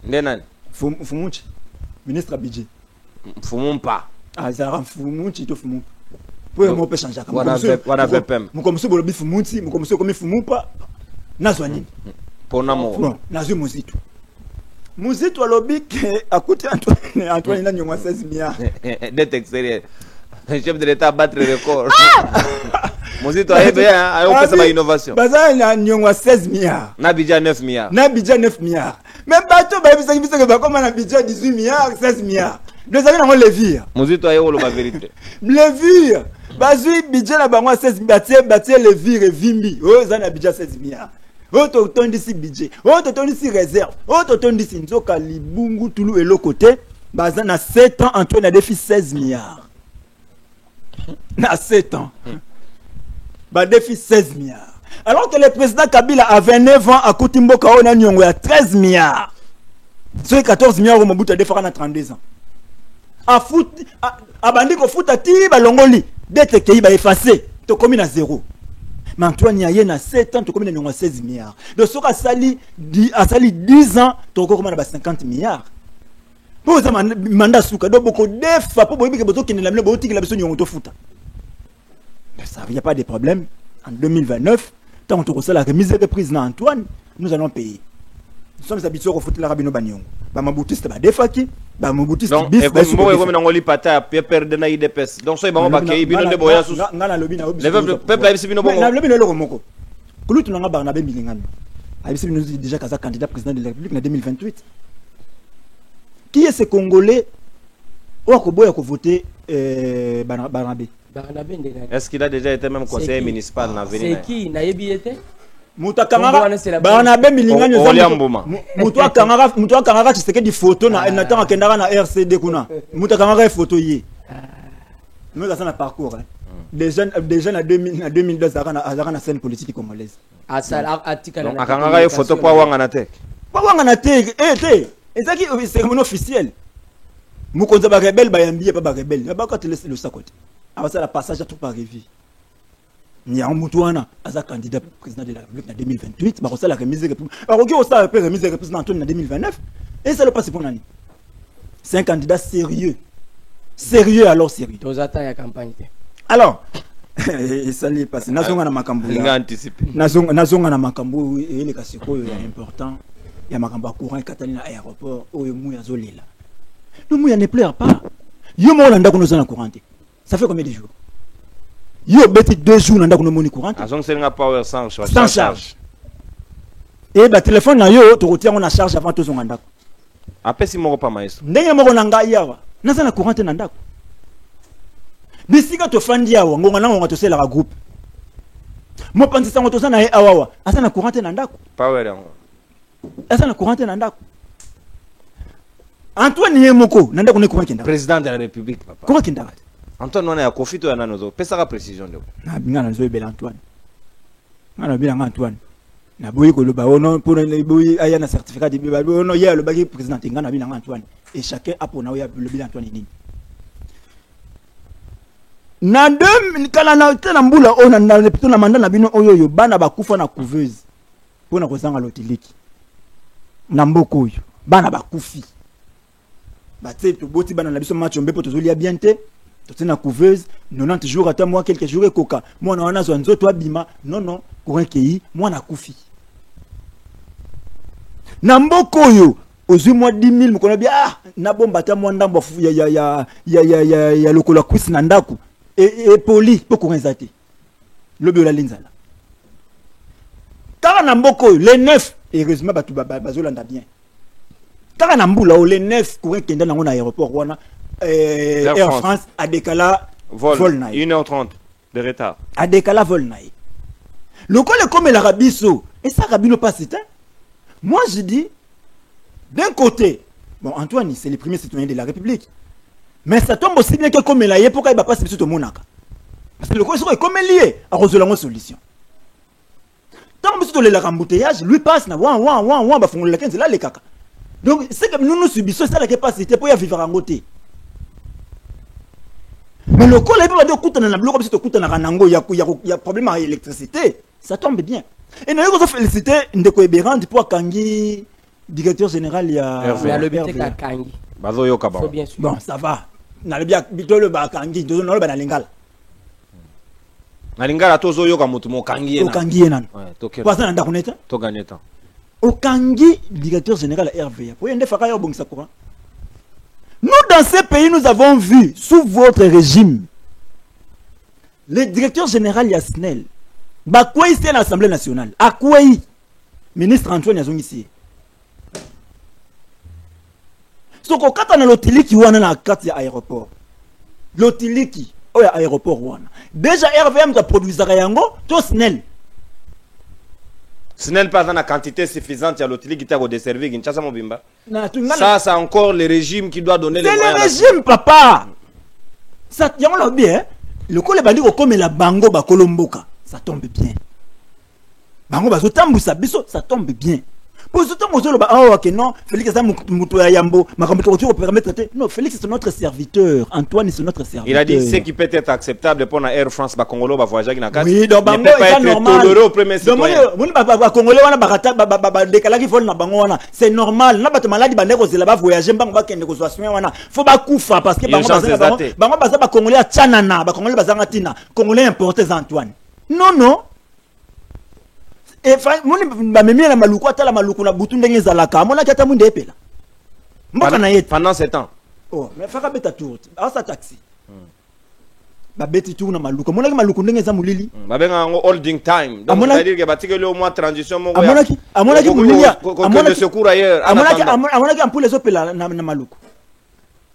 Nenan. Mfumunchi. Ministre Abidji. Mfumumpa. Ah, ça rend Mfumunchi, tu Fumumpa. Pour moi, changer. Wana VPM. Mukomso bolobi Fumunchi, mukomso komi Fumumpa. Nazwani. Ponamo. Non, nazu Muzitu. Muzitu alobi ke akuti Antoine na nyongwa 16 milliards. Dette extérieure. Le chef de l'État battre le record. Muzitu a fait une innovation. Baza na nyongwa 16 milliards. Nabidja 9 milliards. Nabidja 9 milliards. Même bateau ba bisa bisa ba comme na Nabidja 18 milliards, 16 milliards. Nous allons le vire. Muzitu a eu la vérité. Le vire. Bazui budget na bango 16 bâtir le vire et vimbi. Oh za na budget 16 milliards. Oh to tondi si budget. Oh to tondi si réserve. Oh to tondi si nzoka libungu tulu et le côté. Baza na 7 ans Antoine a défi 16 milliards. Na 7 ans. Ba défi 16 milliards. Alors que le président Kabila a 29 ans à Koutimboka on a nyongo ya 13 milliards. Sur 14 milliards au Mobutu a défait na 32 ans. A foot a bandi ko foot ati ba longoli d'être qui ba effacé to komi na 0. Mais Antoine Yaye na 7 ans to komi na 16 milliards. De ce qu'a sali 10 ans to komi na 50 milliards. Pour ça mandat souka do boko defa pour boyebi ke boto ki na bo tiki la beso nyongo to foot. Ça il y a pas de problème en 2029 tant on reçoit la remise de prise na Antoine nous allons payer. Nous sommes habitués au foot la rabino baniongo. Ba maboutiste ba defaki. Ba maboutiste bis ba so ko na ngoli pata pe perdre na IDPS. Donc so ba mo ba ke bino de boya sous. Ngana lobi na obi. Le peuple a bino bongo. Na lobi na loko moko. Kulutu nga Barnabé Milingano. A bino déjà kaza candidat président de la République en 2028. Qui est ce Congolais ou ko boya ko voter Barnabé? Est-ce qu'il a déjà été même conseiller municipal na venir? C'est qui na yebi était? Mutakangara Barnabé Milingano Mutua Kangara tu sais que des photos na natanga kendara na RCD kuna Mutakangara photo yi nous ça na parcours des jeunes à 2002 azaka na scène politique congolaise donc akangara photo pour wanga na te ezaki cérémonie officielle mukonza ba rebelle ba yambi pa ba rebelle ba ka te laisser le sacote avant ça la passage à tout par revue. Il y a un Moutouana, as candidat président de la République en 2028, bah, la remise de république. Alors, on a remise de président en 2029, et ça le passe pour l'année. C'est un candidat sérieux. Sérieux alors sérieux. Aux attentes à la campagne. Alors, ça l'est passé nazonga na makambo Nga anticiper. nazonga na makambo ele kasikoyo ya important ya makambo courant katani na aéroport oyo muya zolela le muya ne pleure pas yo mo na ndako nozana courant ça fait combien de jours yo beti 2 jours na ndako no moni courant Azong senga power sans charge et ba téléphone na yo to kotia na charge avant to zonga ndako apesi moko pa maestro ndenge moko na ngai yawa nazana courant na ndako bisika to fandi yawa ngonga na ngonga to sela ka groupe mo panzi sango to sana awawa asana courant na ndako power yango asana courant na ndako Antoine Yemoko na ndako ne courant ndako président de la république papa courant ndako Antoine wana ya confito ya nanozo pesa ka précision ndeko na bingana zo bela Antoine ngana bila Antoine na boyi ko loba ono pour le boyi aya na certificat de biba ono ya le bagi président ngana bila Antoine et chacun a pour na ya le bila Antoine nini na deux kala na tena mbula ona na lepito na manda na bino oyo bana bakufa na couveuse pona kozanga lotiliki na mboko oyo bana bakufi baté to boti bana na biso match mbepo to zolia bien te to tena couveuse 90 jours ata moi quelques jours ekoka moi na wana zo nzoto abima non courant kei moi na kufi na mboko oyo ozui moi 10 000 mkono bia na bomba ta moi ndambo ya lokola kwisi na ndako et poli pour courant zate lobi la linzala kaka na mboko le 9 heureusement batu bazolanda bien kaka na mbula o le 9 courant kenda na ngona aéroport wana Air France a décalé vol 1h30 de retard a décalé vol naï le col est comme l'arabiso et ça rabino pas c'est moi je dis d'un côté bon Antoine c'est le premier citoyen de la République mais ça tombe aussi bien que comme il a pourquoi il va pas se tout monaka parce que le col est comme lié à résoudre la solution tant que tout le rembouteillage lui passe na wa ba fongol la 15 là les caca donc c'est que nous subissons ça la capacité pour y vivre en côté mais le col est pas de coûter na bloc comme si tu coûtes na ranango il y a problème à l'électricité ça tombe bien et nous avons félicité Ndeko Eberand pour Kangi directeur général il y a le BTK Kangi bazo yoka ba bon ça va na le bien bitolo ba Kangi dozo na le ba na lingala na lingala tozo yoka mutu mo Kangi na Kangi nan ouais toke pas na ndakoneta to gagner temps au Kangi directeur général RVA pour yende faka yo bongisa courant. Nous, dans ces pays, nous avons vu, sous votre régime, le directeur général Yasnel, Bakwei, c'est l'Assemblée nationale. Akwei, ministre Antoine Yazong ici. Ce qu'on a dans l'otiliki, on a la carte de l'aéroport. L'otiliki, il y a l'aéroport. Déjà, RVM a produit Zarayango, tout Snell. Ce n'est pas dans la quantité suffisante, il y a l'autre qui t'a desservi, Kinshasa Mobimba. Ça, c'est encore le régime qui doit donner les moyens. C'est le régime, papa. Ça, y a bien. Le col est bandit comme la bango ba kolomboka. Ça tombe bien. Bango ba zotambu sa biso, ça tombe bien. Pour ce temps, ok, non, Félix est un Yambo, non, Félix c'est notre serviteur, Antoine c'est notre serviteur. Il a dit ce qui peut être acceptable pour la Air France, Congolo va voyager dans la oui, donc ne peut pas être toléré au premier citoyen. Congolais c'est normal. Na bato maladi bande ko zela ba voyager bango ba kende ko soation wana. Faut ba kufa parce que bango ba Congolais a tchanana, ba Congolais bazanga tina, Congolais importés Antoine. Non. Et pendant 7 ans. Oh, mais faka beta tour. Ah ça taxi. Ba beti tour na maluku. Monaki maluku ndenge za mulili. Ba benga holding time. Donc c'est-à-dire que batikeli au moins transition mo. Amonaki mulili. Amonaki secours ailleurs. Amonaki ampule zo pela na maluku.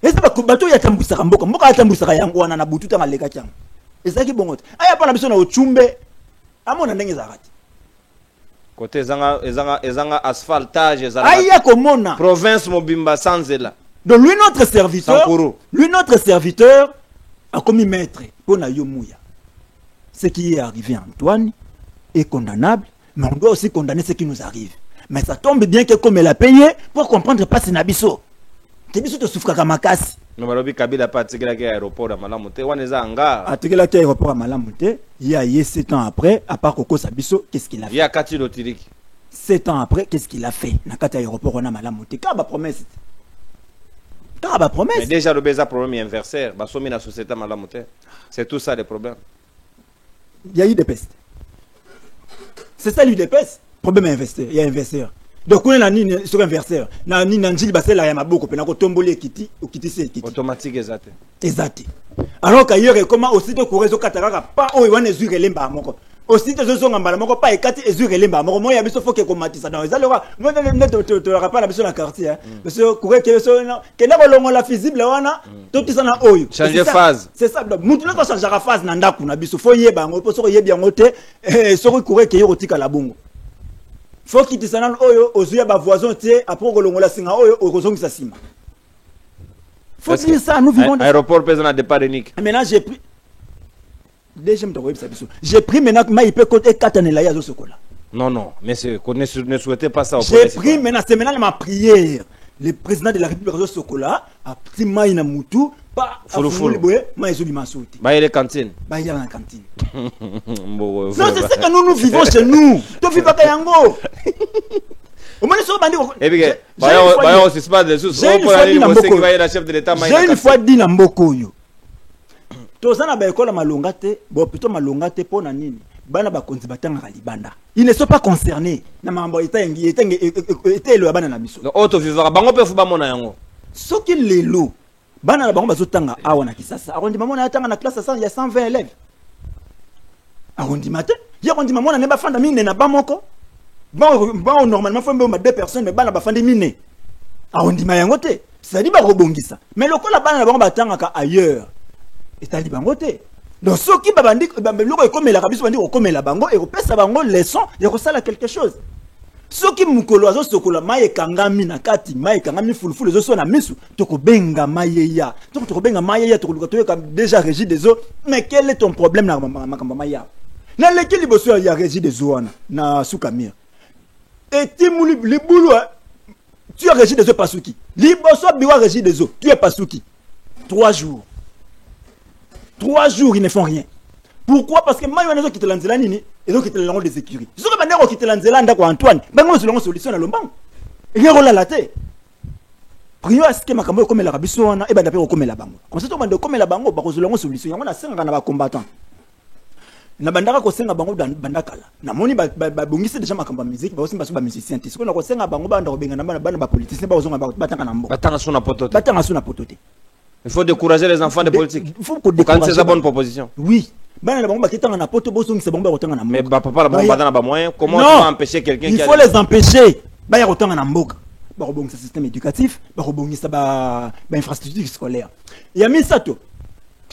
Est-ce que bato ya tambusaka mboka ya tambusaka yango wana na butu tanga leka kyang. Ezaki bongote. Aya pa na biso na ochumbe. Amona ndenge za kati. Côté ezanga asphaltage aya komona province Mobimba Sanzela. Donc lui notre serviteur a commis maître pour na yomuya. Ce qui est arrivé à Antoine est condamnable, mais on doit aussi condamner ce qui nous arrive. Mais ça tombe bien que comme elle a payé pour comprendre pas c'est nabiso. Tebiso te souffre kamakasi. No balobi Kabila pas tikela ke aéroport à Malamuté waneza anga. Atikela ke aéroport à Malamuté, il y a 7 ans après à part Koko Sabiso, qu'est-ce qu'il a fait? Il y a Kati Lotiriki. 7 ans après, qu'est-ce qu'il a fait? Nakati aéroport on a Malamuté. Kaba promesse. Mais déjà le beza problème est inversé, ba somi na société Malamuté. C'est tout ça le problème. Il y a eu des pestes. C'est ça l'UDPS. Problème investisseur. Il y a investisseur. Donc, on a un sur investisseur. On a un Nanjil Bassel, il y a beaucoup. On a tombé Kiti ou Kiti c'est Kiti. Automatique, exact. Exact. Alors qu'ailleurs, comment aussi de courir au Katara, pas où il y a des yeux lemba. Aussi de son emballement, pas écati et yeux lemba. Moi, il y a besoin qu'il combatte ça dans les allures. Moi, je te rappelle la besoin de la quartier. Monsieur courir qui est la visible, tout ça na oyo. Changer phase. C'est ça. Maintenant, on change la phase. Nanda kuna biso. Faut y bango. Pour ça, y bien noté. Sur courir qui est au tika la bongo. Faut qu'il te s'en oyo aux yeux bas voisins tiens après que l'on la singa oyo au rozong sa sima. Faut dire ça, nous vivons dans aéroport pesant à départ unique. Maintenant j'ai pris déjà me web ça biso. J'ai pris maintenant ma IP code et 4 années là ya zo sokola. Non, mais c'est qu'on ne souhaitait pas ça au J'ai pris maintenant c'est maintenant ma prière. Le président de la République zo sokola a pris maïna mutu pas Fulufulu. Ma ezoli masouti. Bah il est cantine. Bah il y a la cantine. Bon, non, c'est ça que nous vivons chez nous. Tu vis pas Kayango. Au moins, ils bandits. Et puis, c'est pas des sous. J'ai une fois dit na mboko yo. Tozana ba école malongate, bon plutôt malongate pour na nini. Bana ba konzi batanga libanda. Ils ne sont pas concernés. Na mambo était le bana na biso. Auto vivra bango pe fu ba mona yango. Soki lelo. Bana na bango bazotanga awa na kisasa. Arondi mamona yatanga na classe 100 il y a 120 élèves. Arondi matin, il y a arondi mamona ne ba fanda mine na ba moko. Bon normalement faut même 2 personnes mais bana ba fanda mine. Arondi mayango te. Ça dit ba rebongisa. Mais le la bana na bango batanga ka ailleurs. Et tali bango te. Donc ceux qui babandi loko comme la kabiso bandi comme la bango et repesa bango leçon, il resala quelque chose. Ceux qui mukolo azo sokola maye kangami na kati maye kangami fulufulu zo so na misu toko benga mayeya toko benga mayeya toko luka toyo déjà régie des eaux mais quel est ton problème na makamba maya na leki liboso ya régie des eaux na sukamir et timuli le boulot tu as régie des eaux pasuki liboso biwa régie des eaux tu es pasuki 3 jours ils ne font rien. Pourquoi? Parce que moi je quitte l'anzela nini et donc quitte l'angle des écuries. Si on va quitter l'anzela ndako Antoine, ben moi je l'ai solution na lombango. Et il y a la tête. Prions à ce que makambo comme la biso wana et ben d'après comme la bango. Comme ça to bande comme la bango ba ko zolongo solution. Yango na senga na ba combattant. Na bandaka ko senga bango bandakala. Na moni ba bongisi déjà makambo musique ba aussi ba musicien. Si ko na ko senga bango banda ko benga na bana ba politicien ba ozonga ba tanga na mbo. Batanga sona potote. Batanga sona potote. Il faut décourager les enfants des politiques. Il faut qu'on décourage. Quand c'est la bonne proposition. Oui. Mais papa, comment tu vas empêcher quelqu'un qui il faut les empêcher. Il y a autant en système éducatif, infrastructure scolaire. Il y a mis ça tout.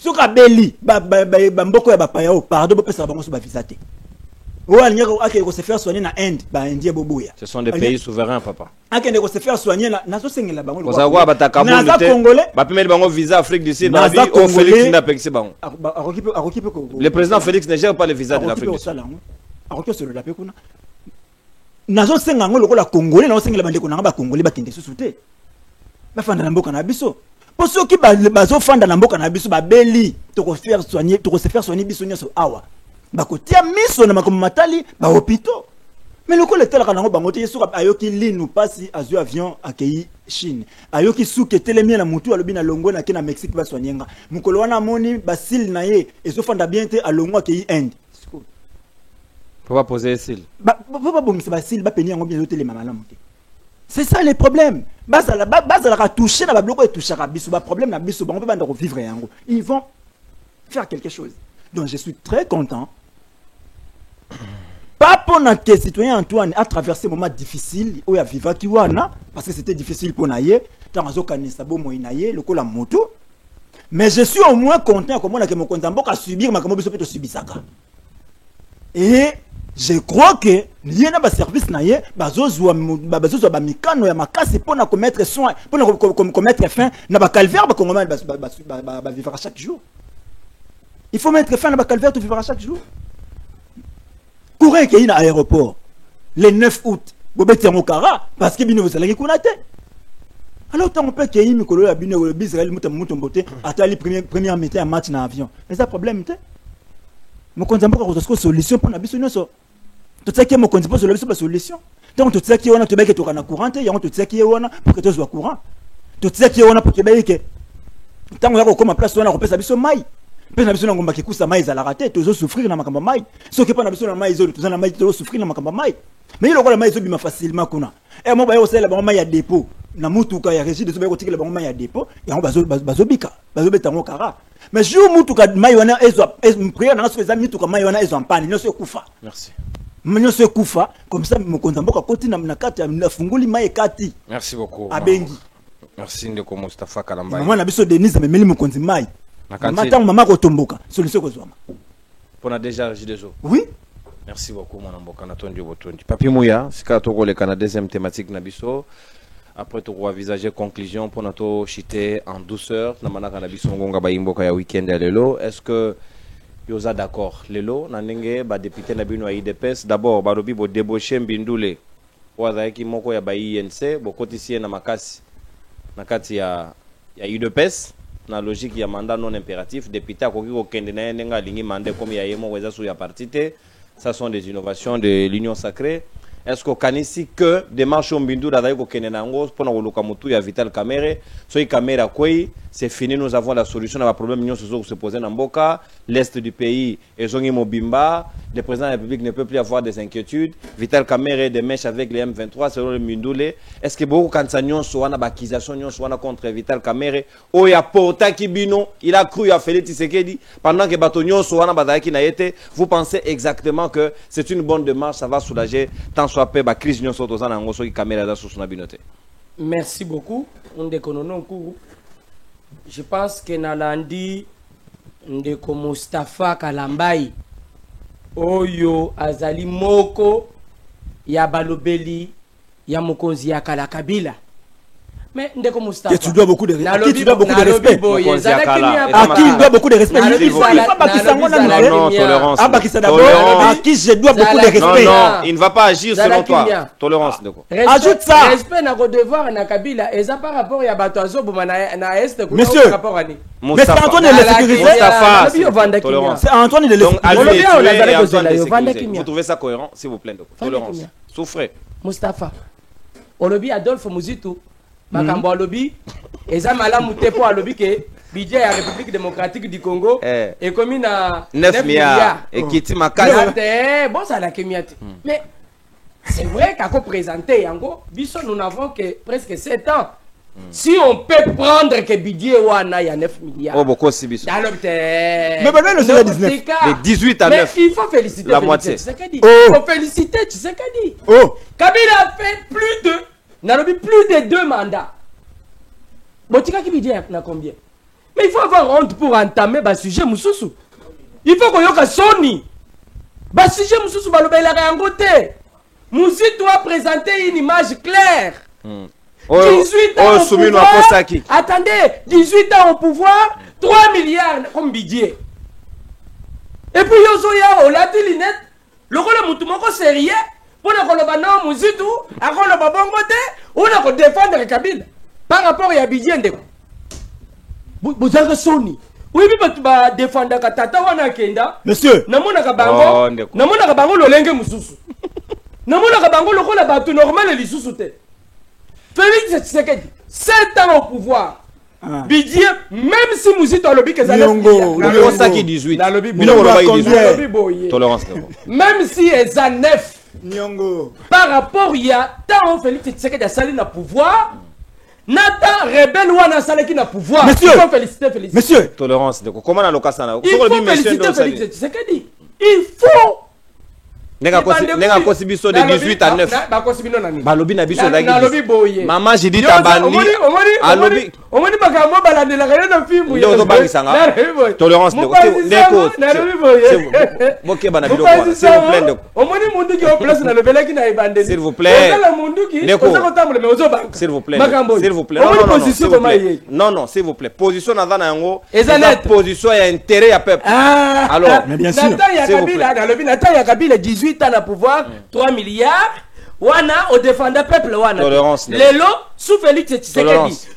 Ce qu'a belli, se faire soigner na Inde, ce sont des pays souverains, papa. Se faire soigner na congolais. Visa Afrique du Sud. Le président Félix ne gère pas le visa de l'Afrique du Sud. Nazo senga ngolo la congolais na senga bandeko na ba congolais ba kende susute. Ba fanda na mboka na biso. Pour ceux qui bazo fanda na mboka na biso ba beli to ko faire soigner, to ko se faire soigner biso nyoso awa. Bakotia miso na makomo matali ba hôpitaux. Mais le col est tel qu'on a bangoté sur ayoki ligne nous passe azu avion accueilli Chine. Ayoki sou que telemia na mutu alobi na longo na kina Mexique ba soigner. Mukolo wana moni basil na ye ezo fanda bien te a longo accueilli Inde. Faut pas poser sil. Faut bon c'est basil ba peni yango bien tele mamala monté. C'est ça le problème. Base la toucher na ba bloko et toucher ka biso ba problème na biso ba on peut pas vivre yango. Ils vont faire quelque chose. Donc je suis très content. Pas pour notre citoyen Antoine a traversé un moment difficile où il a vécu Kiwana parce que c'était difficile pour naïe tant azo kanisa bo mo naïe le la moto. Mais je suis au moins content comme on a que mon compte à subir ma comme biso peut subisaka. Et je crois que lié na ba service naïe bazozwa ba mikano ya makasi pour na commettre soin pour na commettre fin na ba calvaire ba congolais ba vivre à chaque jour. Il faut mettre fin à la calvaire tout vivre à chaque jour. Courez qu'il y a un aéroport le 9 août. Bobet Mokara parce que bino vous allez connaître. Alors tant on peut qu'il y ait une colonie à bino le Israël mutamouton beauté atali première mété un match dans avion. Mais ça problème té. Mon contempo ko solution pour na biso nyoso. Tout ça qui mon contempo solution. Donc tout ça qui on a te beke to kana courant et on tout ça qui on a pour que tu sois courant. Tout ça qui on a pour que beke tant on a comme place on a repère biso mai. Pe na biso na ngomba kikusa mai za la raté tozo souffrir na makamba mai. Soki pa na biso na mai zo tozo na mai tozo souffrir na makamba mai. Mais il mai zo bima facilement kuna. Et moi ba yo sala ba mai ya dépôt. Na mutuka ya régie de so ba ko tikela ba mai ya dépôt. Ya ngo bazo bika. Bazo beta ngo kara. Mais jour mutuka mai wana ezo prière na so eza mutuka mai wana ezo ampani nyoso kufa. Merci. Nyoso kufa comme ça mokonza mboka koti na kati na funguli mai kati. Merci beaucoup. Abengi. Merci ndeko Mustafa Kalambai. Maman na biso Denise amemeli mokonzi mai. Maman maman ko tomboka. Solution ko zwama. Pour déjà agi des eaux. Oui. Merci beaucoup mon amboka na tondi botondi. Papi Mouya, sika toko le kana deuxième thématique na biso. Après tu envisager conclusion pour notre chiter en douceur na manaka na biso ngonga ba imboka ya week-end ya lelo. Est-ce que yoza d'accord lelo na ndenge ba député na bino ya IDPS d'abord ba robi bo débaucher Mbindule waza ki moko ya ba INC bo kotisie na makasi na kati ya UDPS na logique ya mandat non impératif député akoki ko kende na ndenga lingi mandat comme ya yemo weza sous ya partité. Ça sont des innovations de l'Union sacrée. Est-ce qu'au Kanisi que démarche Mbindu d'Adaï ko kende na ngo pour na koluka mutu ya Vital Kamerhe so Kamera koi c'est fini, nous avons la solution à la problème union se poser dans Mboka, l'est du pays et Zongi Mobimba, le président de la République ne peut plus avoir des inquiétudes. Vital Kamerhe des mèches avec les M23 selon le Mbindule. Est-ce que beaucoup quand ça nyon soit na bakisation nyon soit contre Vital Kamerhe o ya porta kibino, il a cru à Félix Tshisekedi pendant que bato nyon soit na badaki na yete, vous pensez exactement que c'est une bonne démarche, ça va soulager tant soit peu ba crise nyon soit aux en ango so ki Kamerhe da sous son abinoté. Merci beaucoup. On déconne coup. Je pense que Nalandi ndeko Mustafa Kalambai oyo azali moko ya balobeli ya mokonzi ya kala Kabila. Mais ndeko Mustafa, tu dois beaucoup de respect. À qui tu dois beaucoup de respect? À qui il doit beaucoup de respect? Il faut pas qu'il s'en va. Non, tolérance. Ah bah qui ça d'abord. À qui je dois beaucoup de respect? Non, il ne va pas agir selon toi. Tolérance ndeko. Ajoute ça. Respect na devoir na Kabila et ça par rapport ya bato azoboma na est ko rapport ani. Mais c'est Antoine de la sécurité. C'est Antoine de la sécurité. Vous trouvez ça cohérent s'il vous plaît ndeko. Tolérance. Souffrez. Mustafa. Olobi Adolphe Muzitu makambo alobi eza malamu te po alobi ke budget ya République démocratique du Congo et comme na 9 milliards et kiti makala bon ça la kemiate. Mais c'est vrai qu'à présenter yango biso nous n'avons que presque 7 ans. Si on peut prendre que budget wana ya 9 milliards. Oh beaucoup si biso. Mais maintenant le c'est 19. De 18 à 9. Mais il faut féliciter la moitié. Il faut féliciter Tshisekedi. Oh. Kabila a fait plus de 2 mandats. Botika qui budget na combien? Mais il faut avoir honte pour entamer ba sujet mususu. Il faut qu'on yoka soni. Ba sujet mususu balobela yango te. Musi doit présenter une image claire. 18 ans au pouvoir. Attendez, 18 ans au pouvoir, 3 milliards comme budget. Et puis yozoya o lati linette, lokola mutu moko sérieux pour na koloba na muzitu, akoloba bongo te, ou na ko défendre Kabila. Par rapport à budget ndeko. Vous avez soni. Oui, mais ba défendre tata wana kenda. Monsieur. Namona ka bango lolenge mususu. Namona ka bango lokola batu normal lisusu te. Félix Tshisekedi 7 ans au pouvoir. Budget même si Mouzito a lobby que ça le saki 18. La lobby tolérance. Même si elle a 9. Nyongo. Par rapport il y a tant Félix Tshisekedi a sali na pouvoir. Nata rebelle ou na sali qui na pouvoir. Monsieur. Il faut féliciter Félix. Monsieur. Tolérance. Comment on a l'occasion là? Il faut féliciter Félix Tshisekedi. Il faut. Nenga kosi biso de 18 à 9. Balobi na biso la gi. Maman j'ai dit tabandi. Alobi. Omoni bakambo balandela kana na film ya. Ndio bangisanga. Tolérance ndeko. Boke bana bilo kwa. S'il vous plaît ndeko. Omoni mundu ki o place na lobela ki na ibandeli. S'il vous plaît. Kala mundu ki oza tamule me ozo bank. S'il vous plaît. S'il vous plaît. Non, s'il vous plaît. Position na na yango. Position ya intérêt ya peuple. Alors, bien sûr. Nata ya Kabila na lobi Nata ya Kabila 18 ans à pouvoir, 3 milliards. Wana au défendre peuple wana. Tolérance. Lelo sous Félix Tshisekedi.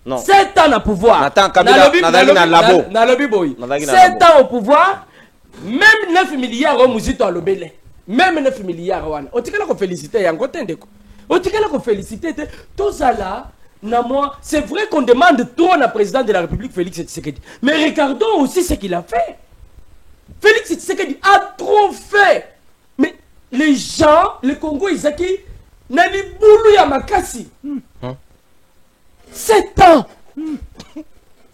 Non. 7 ans à pouvoir. Nathan Kabila na labo. Na lobby boy. 7 ans au pouvoir. Même 9 milliards au Mouzito à l'obélé. Même 9 milliards wana. Otikala ko féliciter yango tendeko. Otikala ko féliciter tozala na moi, c'est vrai qu'on demande trop au président de la République, Félix Tshisekedi. Mais regardons aussi ce qu'il a fait. Félix Tshisekedi a trop fait. Mais les gens, le Congo, ils ont dit, Nani Boulou Yamakasi. 7 ans.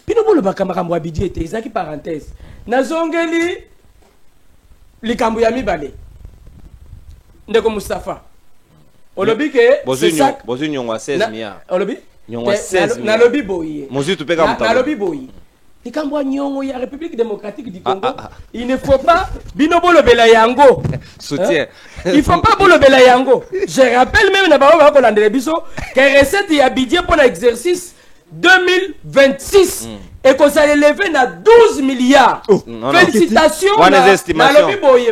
Pinobolo Bakamaramo Abidji était, ils ont dit parenthèse. Nazongeli, les Kambouyami Bale. Ndeko Mustafa. Olobi ke bozu nyongwa 16 milliards. Olobi nyongwa 16 milliards. Na lobi boye. Mozu tu peka mutalo. Na lobi boye. Likambo nyongo ya République démocratique du Congo. Il ne faut pas bino bolo bela yango. Soutien. Il faut pas bolo bela yango. Je rappelle même na ba ko landele biso que recette ya budget pour l'exercice 2026 et qu'on s'est élevé à 12 milliards. Félicitations à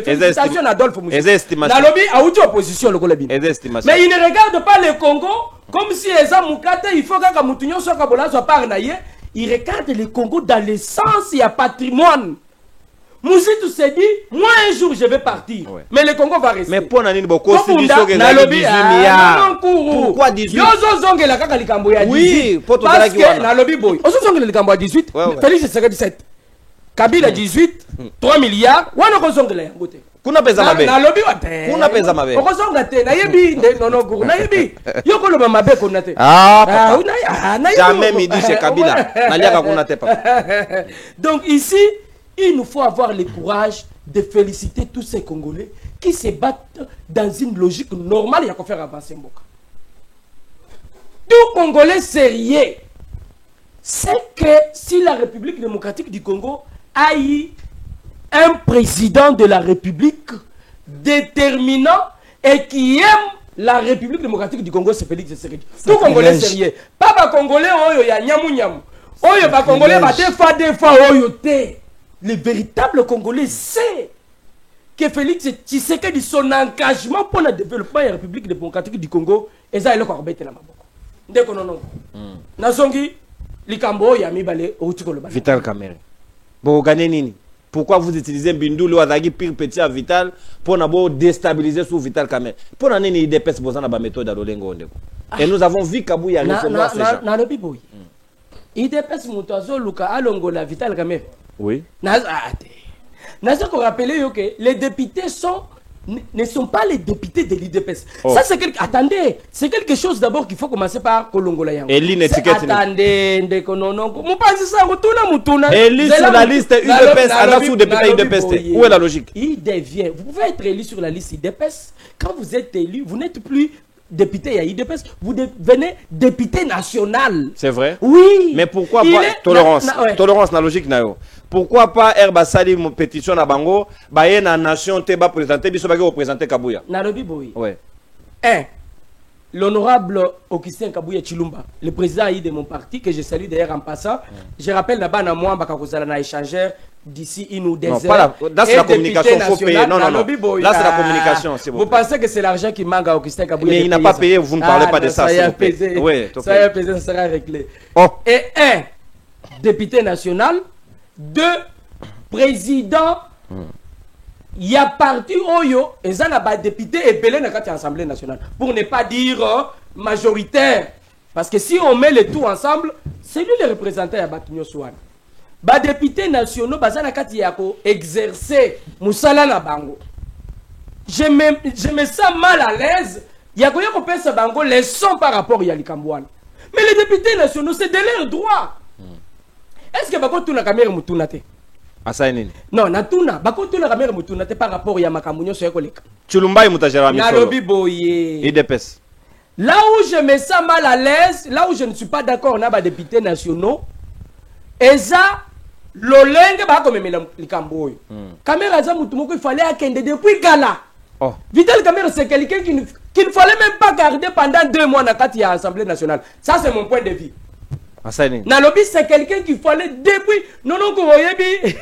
félicitations à Adolphe Moussa. Nalobi a eu opposition le Colabine. Mais il ne regarde pas le Congo comme si les Amoukate, il faut que Moutounion soit Kabola soit par naïe. Il regarde le Congo dans le sens, il y a patrimoine. Moussitou s'est dit, moi un jour je vais partir, mais le Congo va rester. Mais pour Nanine Boko, constitution qui a 18 milliards. Pourquoi 18? Oui, parce que Nalobi Boy. Ozo Zongela Likambo à 18, Félix Tshisekedi 17. Kabila 18, 3 milliards. Wana ko Zongela yangote. Kuna pesa mabe. Nalobi wate. Kuna pesa mabe. Oko Zonga te, na yebi non guru, na yebi. Yoko lo mabe konate. Ah, jamais midi chez Kabila. Naliaka konate papa. Donc ici, il nous faut avoir le courage de féliciter tous ces Congolais qui se battent dans une logique normale. Il y a qu'à faire avancer Mboka. Tout Congolais sérieux, c'est que si la République démocratique du Congo a eu un président de la République déterminant et qui aime la République démocratique du Congo, c'est Félix Tshisekedi. Tout Congolais sérieux. Pas les Congolais, il y a nyamu nyamu. Les Congolais, des fois, le véritable Congolais sait que Félix Tshisekedi, son engagement pour le développement de la République démocratique du Congo, et ça, il a encore bêté la maboko. Dès qu'on en a. Nazongi, Likambo, Yami Bale, Outiko le Bale. Vital Kamere. Bon, gagnez Nini. Pourquoi vous utilisez Bindoulou Azagi pire petit à Vital pour nous déstabiliser sous Vital Kamere? Pour nous donner des pèses pour la méthode à l'Olengo. Et nous avons vu Kabouya recevoir ces gens. Dans le Biboui. Il dépêche Moutazo Luka Alongola Vital Kamere. Oui. Nazo qu'on rappelle que les députés ne sont pas les députés de l'IDPS. Ça c'est attendez, c'est quelque chose d'abord qu'il faut commencer par Kolongola Yango. Elie n'étiquette. Attendez, vous pensez ça Mutuna. Elie sur la liste UDPS, alors sous député UDPS. Où est la logique? Il devient. Vous pouvez être élu sur la liste UDPS. Quand vous êtes élu, vous n'êtes plus député à IDPS, vous devenez député national. C'est vrai? Oui. Mais pourquoi pas tolérance? Tolérance na logique na yo. Pourquoi pas Herba Sali mon pétition na bango, ba na nation te ba présenter biso ba représenter Kabouya. Nalobi boy. Ouais. L'honorable Augustin Kabouya Chilumba, le président de mon parti que je salue d'ailleurs en passant. Je rappelle là-bas na moi bakakozala na échangeur d'ici une ou deux heures. Non, pas là, c'est la communication, faut payer. Non, non, non. Là, c'est la communication, c'est bon. Vous pensez que c'est l'argent qui manque à Augustin Kabouya? Mais il n'a pas payé, vous ne parlez pas de ça. Ça y a pesé. Oui, ça y a pesé, ça sera réglé. Et un député national, 2 présidents. Il y a parti Oyo, et ça n'a pas député et Belé n'a qu'à l'Assemblée nationale. Pour ne pas dire majoritaire. Parce que si on met les tout ensemble, c'est lui le représentant à Batunyo Swan. Ba députés nationaux, bazana kati yako exercer Moussala na bango. Je me sens mal à l'aise. Yako yako pesa bango les sons par rapport à Yalikambouane. Mais les députés nationaux, c'est de leur droit. Est-ce que bako tuna kamere mutunate? Asainini. Non, natuna bako tuna kamere mutunate par rapport à Makamunyo so yakoleka. Chulumba imutajera misolo. Nalobi boye. IDPS. Là où je me sens mal à l'aise, là où je ne suis pas d'accord on a des députés nationaux, et ça l'olenge ba comme likambo oyo. Kamera za mutu moko il fallait akende depuis Gala. Vital Kamere c'est quelqu'un qu'il ne fallait même pas garder pendant 2 mois na kati ya Assemblée nationale. Ça c'est mon point de vue. Nalobi c'est quelqu'un qu'il fallait depuis non ko oyebi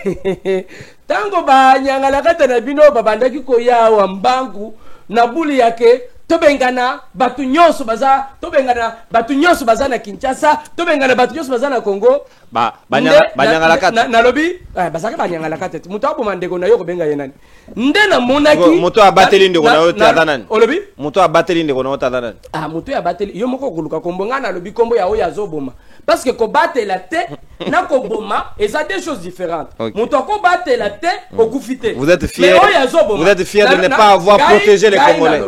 tango ba nyanga la kata na bino babandaki ko ya wa mbangu na buli yake tobengana batu nyonso baza tobengana batu nyonso baza na Kinshasa tobengana batu nyonso baza na Congo banyangala kata nalobi bazaka banyangala kata muto aboma ndeko na yo kobenga ye nani nde na monaki moto abateli ndeko na yo tata nani olobi moto abateli ndeko na yo tata nani moto ya bateli yo moko koluka kombo nga nalobi kombo ya oyo azoboma parce que kobatela te na koboma eza deux choses différentes. Moto kobatela te okufite vous êtes fier de ne pas avoir protégé les Congolais.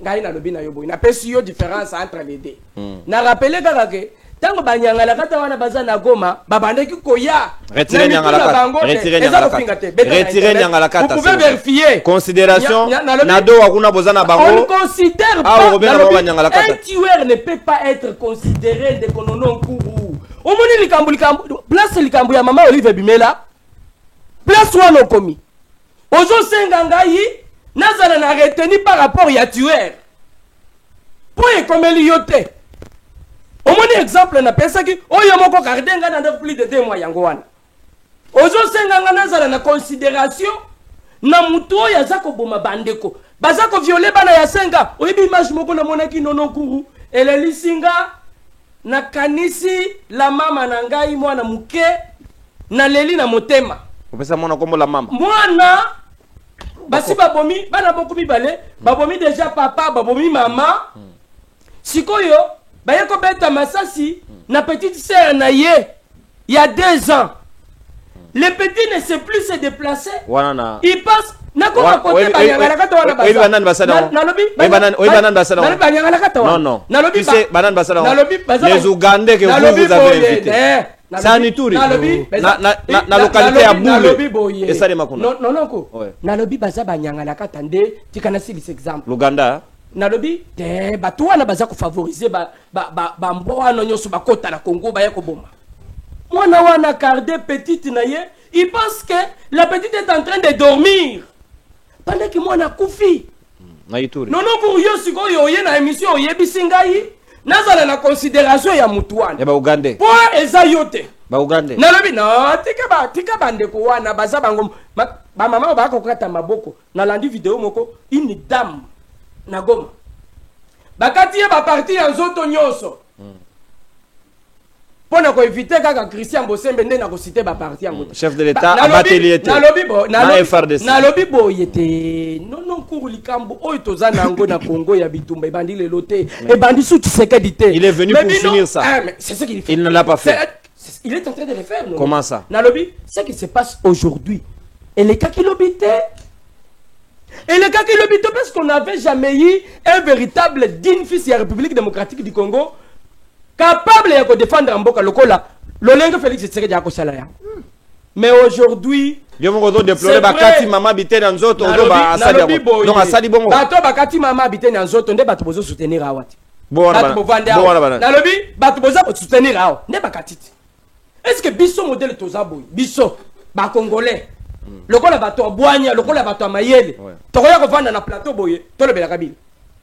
Ngai na lobi na yo boy na pesi yo différence entre les deux. Na rappeler kaka ke tango banyangala kata wana baza na Goma babandeki koya retirer nyangala kata retirer nyangala kata vous pouvez vérifier considération nado wakuna bozana bango on considère pas un tueur ne peut pas être considéré de konono nkuru omoni likambu place likambu ya mama Olive Bimela place wana okomi ozo senga ngai nazala na retenu par rapport ya tueur pour ekomeli yote. Au moins exemple na pesa ki oyo moko kardenga na plus de 2 mois yango wana. Ozo senga nazala na considération na muto ya zako boma bandeko. Bazako violer bana ya senga. Oyibi image moko na monaki nono kuru. Ele lisinga na kanisi la mama na ngai mwana muke na leli na motema. Opesa mwana kombo la mama. Mwana basi babomi bana boku mibale babomi déjà papa babomi mama. Sikoyo bayako beta masasi na petite sœur na ye il y a 2 ans. Le petit ne sait plus se déplacer. Il passe na koma côté banyangala kata wana basa. Banan basada. Nalobi banan basada. Nalobi banyangala kata wana. Non. Nalobi banan basada. Nalobi basada. Les Ougandais que vous avez invités. Sanituri. Na localité ya Boule. Et ça les makuna. Non ko. Nalobi basa banyangala kata nde tikana si exemple. L'Ouganda. Nalobi te batu wana baza ko favoriser ba mboano nyoso bakota na Congo ba yako boma. Mwana wana cardé petite na ye, il pense que la petite est en train de dormir. Pendant que mwana kufi. Na Ituri. Non pour yo siko yo ye na émission yebisi ngai, nazala na considération ya mutu wana. Ya ba Ugandais. Po eza yote. Ba Ugandais. Nalobi no tika bandeko wana baza bango ba mama ba ko kata maboko. Na landi vidéo moko une dame na Goma bakati ye ba parti ya nzoto nyoso pona ko éviter kaka Christian Bosembe nde na ko citer ba parti yango chef de l'état abateli était nalobi bo yete non kuru likambo oyo toza nango na Congo ya bitumba ebandi lelo te ebandi sous Tshisekedi te il est venu pour finir ça c'est ce qu'il fait il ne l'a pas fait il est en train de le faire non comment ça nalobi ce qui se passe aujourd'hui et les cas qui l'obité. Et le cas qui le bito parce qu'on n'avait jamais eu un véritable digne fils de la République démocratique du Congo capable de défendre Mboka Lokola, l'Olengo Félix Tshisekedi a kosalaya. Mais aujourd'hui, yo moko do déplorer bakati mama bité na nzoto do ba asali donc asali bongo. Bato bakati mama bité na nzoto nde bato bozo soutenir awati. Bon bana. Nalobi bato bozo soutenir awa nde bakati. Est-ce que biso modèle tozaboy biso ba congolais lokola bato boanya lokola bato mayele tokoya ko vanda na plateau boye to le bela kabila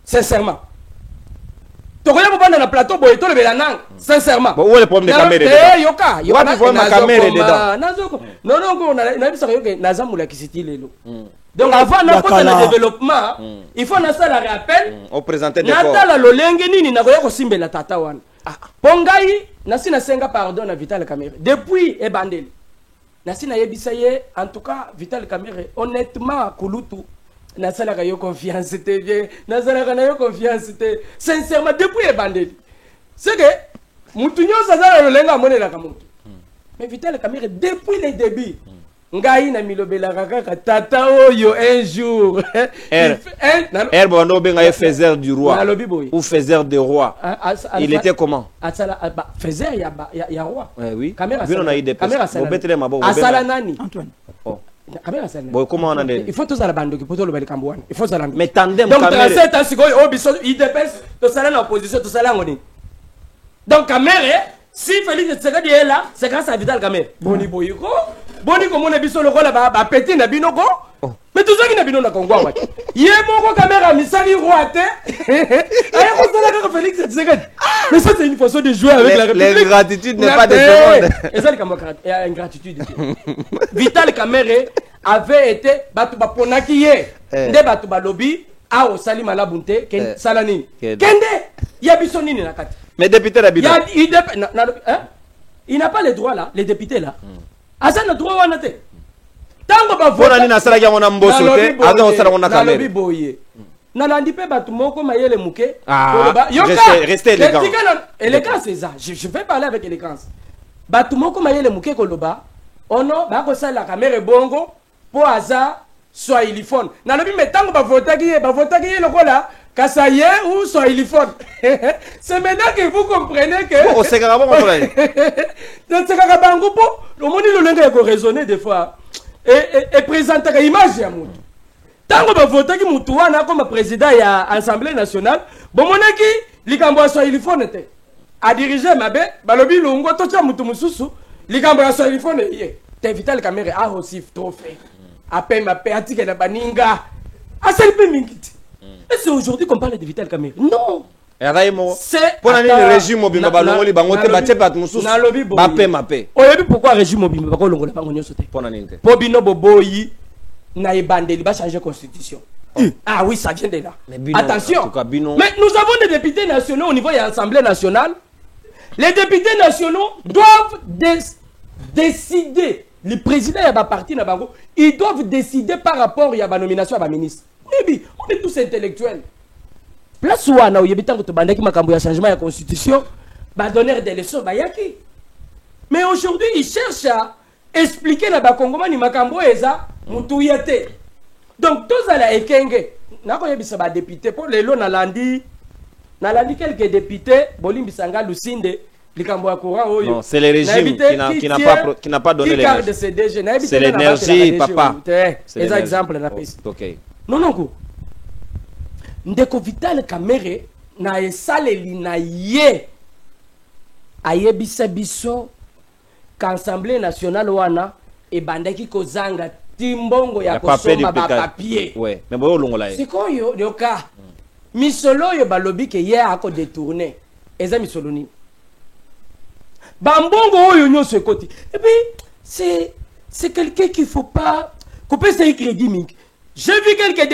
sincèrement tokoya ko vanda na plateau boye to le bela nang sincèrement bon où est le problème de caméra yoka na caméra dedans nazoko non na bisa yoke nazamula kisiti lelo donc avant na côté le développement il faut na ça la rappel on présenter des corps natala lolenge nini na koya ko simbela tata wana pongai na sina senga pardon na Vital Kamerhe depuis ebandeli Nasina yebisaye, en tout cas, Vital Kamerhe, honnêtement, Kulutu, Nasala Kayo confiance, c'était Nasala Kayo confiance, sincèrement, depuis les bandits. C'est que, Moutounio Sazala le lenga monnaie la Kamutu. Mais Vital Kamerhe, depuis les débuts, Ngai na milobela kaka tata oyo un jour. Bondo benga faiseur du roi ou faiseur des rois. Il était comment? Faiseur ya roi. Oui. Caméra Asala nani? Antoine. Caméra sala. Bon comment on a dit? Il faut tous la bande qui peut le bel cambouane. Il faut ça. Mais tandem donc 37 ans sikoyo obiso il dépêche to sala na opposition to sala ngoni. Donc caméra si Félix Tshisekedi est là, c'est grâce à Vital Kamerhe. Boni boyiko. Boni ko mona biso lokola ba petit na binoko. Mais tout ça qui na bino na Congo wa. Yé moko caméra misali roi te. Aye ko sala ka Félix Tshisekedi. Mais ça c'est une façon de jouer avec la République. L'ingratitude n'est pas de ce monde. Et ça comme ingratitude. Vital Kamerhe avait été batu ba ponaki ye. Nde batu ba lobby a o sali malabunte ken salani. Kende ya biso nini na kati. Mais député la Bible. Il y a il n'a pas les droits là, les députés là. Asa na droit wana te. Tango ba vote. Pona ni nasala ya mona mboso te, ado osala mona kamera. Nalobi boye. Nalandi pe batu moko mayele muke. Restez élégant. Élégance c'est ça. Je vais parler avec élégance. Batu moko mayele muke koloba. Ono ba ko sala kamera bongo po aza swahiliphone. Nalobi metango ba votaki ye lokola kasaye ou swahiliphone. C'est maintenant que vous comprenez que on sait que avant on travaille. Donc c'est que bango po le monde le lenga ko raisonner des fois et présenter l'image ya mutu. Tango ba votaki mutu wana comme président ya Assemblée nationale, bon monaki likambo ya swahiliphone te. A diriger mabe balobi lungo to tia mutu mususu likambo ya swahiliphone ye. Te Vital Kamerhe a aussi trop fait. Appel ma péatique na baninga. A c'est peu mingiti. Et c'est aujourd'hui qu'on parle de Vital Kamerhe. Non. C'est pour le régime mobile balongoli bangote batie pat mususu. Ba pe ma pe. Oyebi pourquoi régime mobile ba kolongola bango nyoso te. Pona ninte. Po bino boboyi na ebandeli ba changer constitution. Ah oui, ça vient de là. Attention. Mais nous avons des députés nationaux au niveau de l'Assemblée nationale. Les députés nationaux doivent décider. Le président et la parti na bango, ils doivent décider par rapport à la nomination à la ministre. Oui, on est tous intellectuels. Place où on a eu tant que tu bandé qui m'a cambié changement de la constitution, bah donner des leçons, bah yaki. Mais aujourd'hui, ils cherchent à expliquer la Bakongoma ni makambo eza mutuyete. Donc tous à la ekenge, na ko yebisa ba député pour les lots nalandi quelques députés, Bolim Bisanga Lucinde. Non, c'est le régime qui n'a pas donné l'énergie. C'est l'énergie, papa. C'est l'exemple. Non, non. Ndeko Vital Kamerhe na esaleli na ye ayebisa biso qu'Assemblée nationale wana ebandaki kozanga timbongo ya kosomba ba papier. Ouais, mais boyo longola ye. Sikoyo yoka. Misolo yo balobi ke ye ako détourner. Eza misolo ni. Bambongo oyo nyonso ekoti. Et puis c'est quelqu'un qu'il faut pas couper ses crédits. J'ai vu quelques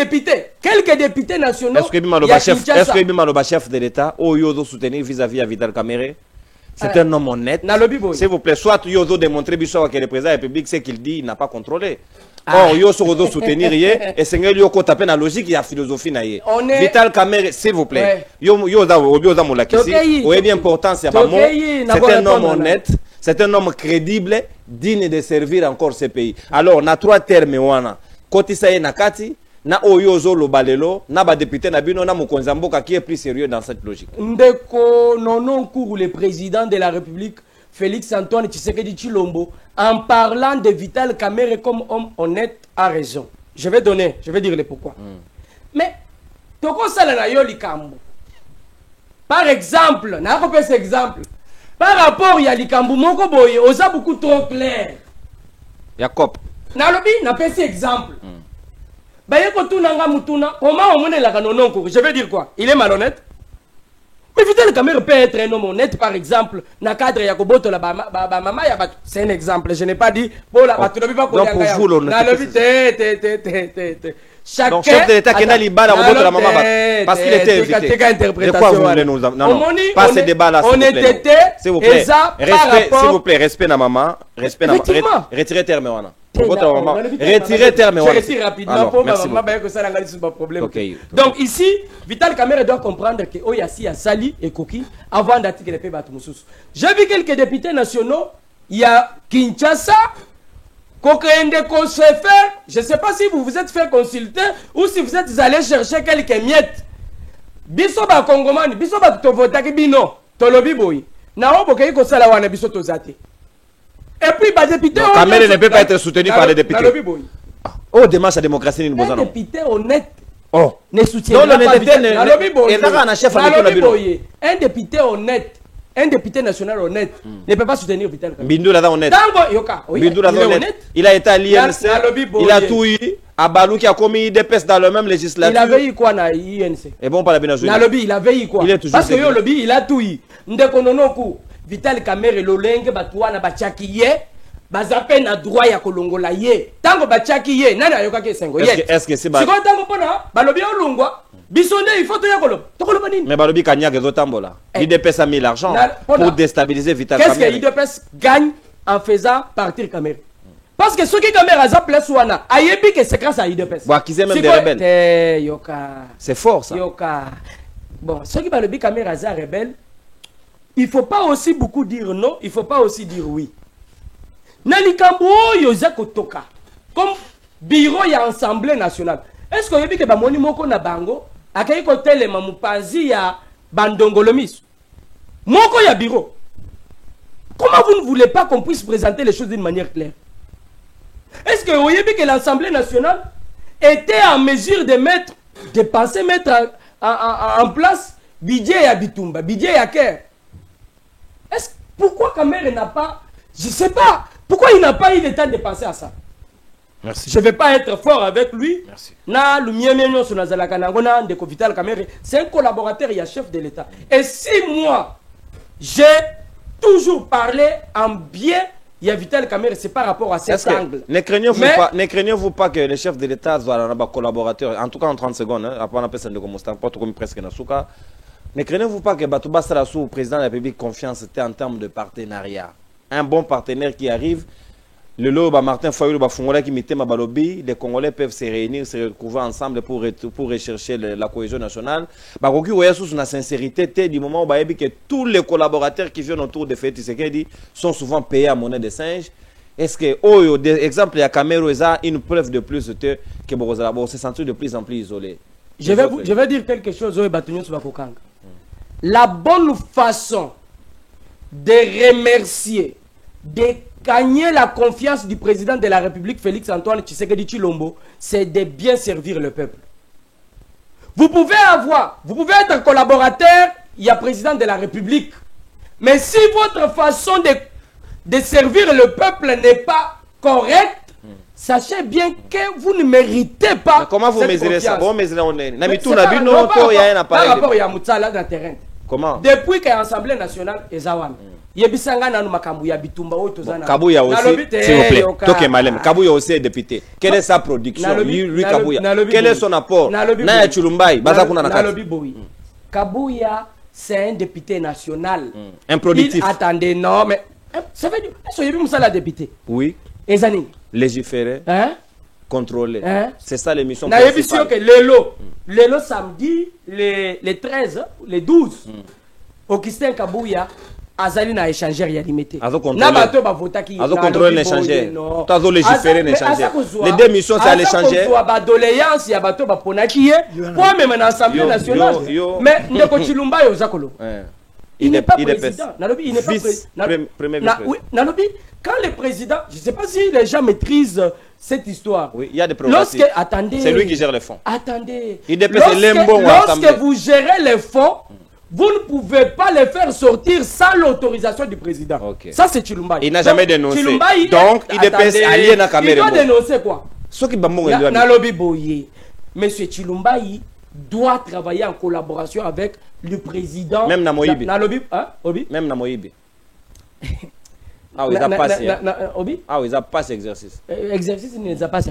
députés nationaux. Est-ce que Bimaloba chef de l'État oyo do soutenir vis-à-vis à Vital Kamerhe? C'est un homme honnête. S'il vous plaît, soit Yozo démontrer que le président de la République, ce qu'il dit, il n'a pas contrôlé. Or, Yozo soutenir et c'est un peu taper dans la logique, il y a philosophie. Vital Kamerhe, s'il vous plaît. C'est bien important, c'est un homme honnête, c'est un homme crédible, digne de servir encore ce pays. Alors, on a trois termes. Kotisaye Nakati, na oyozo lo balelo, na ba député na bino na mokonzi mboka qui est plus sérieux dans cette logique. Ndeko nonon cours le président de la République Félix Antoine Tshisekedi Tshilombo en parlant de Vital Kamerhe comme homme honnête a raison. Je vais dire le pourquoi. Mais toko sala na yo likambo. Par exemple, na ko pesa exemple. Par rapport ya likambo moko boye, oza beaucoup trop clair. Jacob Nalobi na pesi exemple. Bayeko tunanga mutuna, comment on mène la canonon. Je veux dire quoi? Il est malhonnête. Mais Vital Kamerhe peut être un homme honnête, par exemple, na cadre Yakoboto la maman ya bat. C'est un exemple, je n'ai pas dit pour la batulobi pas pour vous Nalobi chacun. Donc chef de l'État qui n'a liba la Yakoboto la maman parce qu'il était invité. De quoi vous voulez nous amener? Non, pas ce débat là. S'il vous plaît. Respect, s'il vous plaît, respect na maman, respect na maman. Retirez terme wana. Retirez terme. Je retire rapidement pour ma maman que ça n'a pas problème. Donc ici, Vital Kamerhe doit comprendre que Oyasi a Sali et Koki avant d'attirer les pays. J'ai vu quelques députés nationaux. Il y a Kinshasa, Kokende Kosefer. Je ne sais pas si vous vous êtes fait consulter ou si vous êtes allé chercher quelques miettes. Biso ba Kongomani, biso ba Tovotaki Bino, Tolobi Boy. Nao Bokeyi Kosala wana biso Tozate. Et puis, les députés. Kamerhe ne peut pas être soutenu par les députés. Oh, démarche à démocratie, nous un député honnête ne soutient pas. Un député honnête, un député national honnête ne peut pas soutenir Vital Kamerhe. Bindou là honnête. Il a été à l'INC. Il a tout eu. Abalou qui a commis des pestes dans le même législature. Il avait eu quoi dans l'INC? Et bon, pas la Bénazouine. Il avait eu quoi? Parce que le lobby, il a tout eu. Ndekononoku. Vital Kamerhe lolenge batwana bachaki ye bazape na droit ya kolongola ye tango bachaki ye nani ayoka ke sengo ye est-ce que c'est ba siko tango pona balobi olungwa Bisonde, il faut te dire Mais Balobi Kanya Gezotambola. IDPS a mis l'argent pour déstabiliser Vital Kamerhe. Kamerhe. Qu'est-ce que l'IDPS gagne en faisant partir Kamerhe? Parce que ceux qui Kamerhe a place Wana, Ayebi que c'est grâce à IDPS. Bon, qui même des rebelles. Yoka. C'est fort ça. Yoka. Bon, ceux qui Balobi Kamerhe a rebelle, il ne faut pas aussi beaucoup dire non, il ne faut pas aussi dire oui. Nalikambo Yozako Toka. Comme bureau ya Assemblée nationale. Est-ce que vous avez que Bamoni Moko na Bango a quelque côté les Mamoupanzi ya Bandongolomis Moko ya bureau. Comment vous ne voulez pas qu'on puisse présenter les choses d'une manière claire? Est-ce que vous avez que l'Assemblée nationale était en mesure de mettre, de penser mettre en place budget ya Bitumba, budget ya Ker? Est-ce pourquoi Kamerhe n'a pas, je ne sais pas, pourquoi il n'a pas eu le temps de penser à ça? Merci. Je ne vais pas être fort avec lui. Merci. C'est un collaborateur, il y a chef de l'État. Et si moi, j'ai toujours parlé en bien, il y a Vital Kamerhe, c'est par rapport à cet angle. Ne craignez-vous pas que le chef de l'État soit un collaborateur, en tout cas en 30 secondes, après on appelle ça presque Nasuka. Ne craignez-vous pas que Batouba Salassou, président de la République, confiance, c'était en termes de partenariat. Un bon partenaire qui arrive. Le Loba Martin Fayoulou Bafungola qui mettait ma balobi, les Congolais peuvent se réunir, se retrouver ensemble pour rechercher la cohésion nationale. Baroki Oya sous une sincérité, du moment où que tous les collaborateurs qui viennent autour de Félix Tshisekedi sont souvent payés à monnaie de singe. Est-ce que, exemple, il y a Kamerhe, une preuve de plus que Borozalabo se sentit de plus en plus isolé? Je vais dire quelque chose, la bonne façon de remercier, de gagner la confiance du président de la République, Félix Antoine Tshisekedi Tshilombo, c'est de bien servir le peuple. Vous pouvez être un collaborateur, il y a président de la République. Mais si votre façon de servir le peuple n'est pas correcte, sachez bien que vous ne méritez pas. Mais comment vous mesurez ça? Bon, par rapport à Moutsala dans le terrain. Comment? Depuis que l'Assemblée nationale est Zawan. Kabouya aussi, s'il vous plaît, Toké Malem. Kabouya aussi est député. Quelle est sa production? Lui, Kabouya. Quel est son apport? Naya Chulumbai, Bazakuna Nakati. Kabouya, c'est un député national. Improductif. Attendez, non, mais ça veut dire, est-ce que vous avez un député? Oui. Ezani. Légiférer. Hein? Contrôler. C'est ça l'émission principale. Que Lélo samedi, les 13, les 12, Augustin Kabouya, Azali na échangeur ya limité. Na bato ba vota ki. Azo contrôler l'échangeur. Tazo légiférer l'échangeur. Les deux missions c'est à l'échangeur. Azo ba doléance ya bato ba ponaki pour même en Assemblée nationale. Mais ndeko Chilumba yo zakolo. Il n'est pas président. Nalobi il n'est pas président. Nalobi quand le président, je ne sais pas si les gens maîtrisent cette histoire. Oui, il y a des prérogatives. Attendez. C'est lui qui gère les fonds. Attendez. Lorsque vous gérez les fonds, vous ne pouvez pas les faire sortir sans l'autorisation du président. Okay. Ça, c'est Chilumbaï. Il n'a jamais dénoncé. Donc, il dépasse allié à Kamerhe. Il doit dénoncer quoi? Ce qui va Nalobi Boye. Monsieur Chilumbaï doit travailler en collaboration avec le président. Même Namoïbi. Nalobi, hein? Obi? Même Namoïbi. Ah oui, ça passe. Obi? Ah oui, ça passe exercice. Exercice, il ne passe.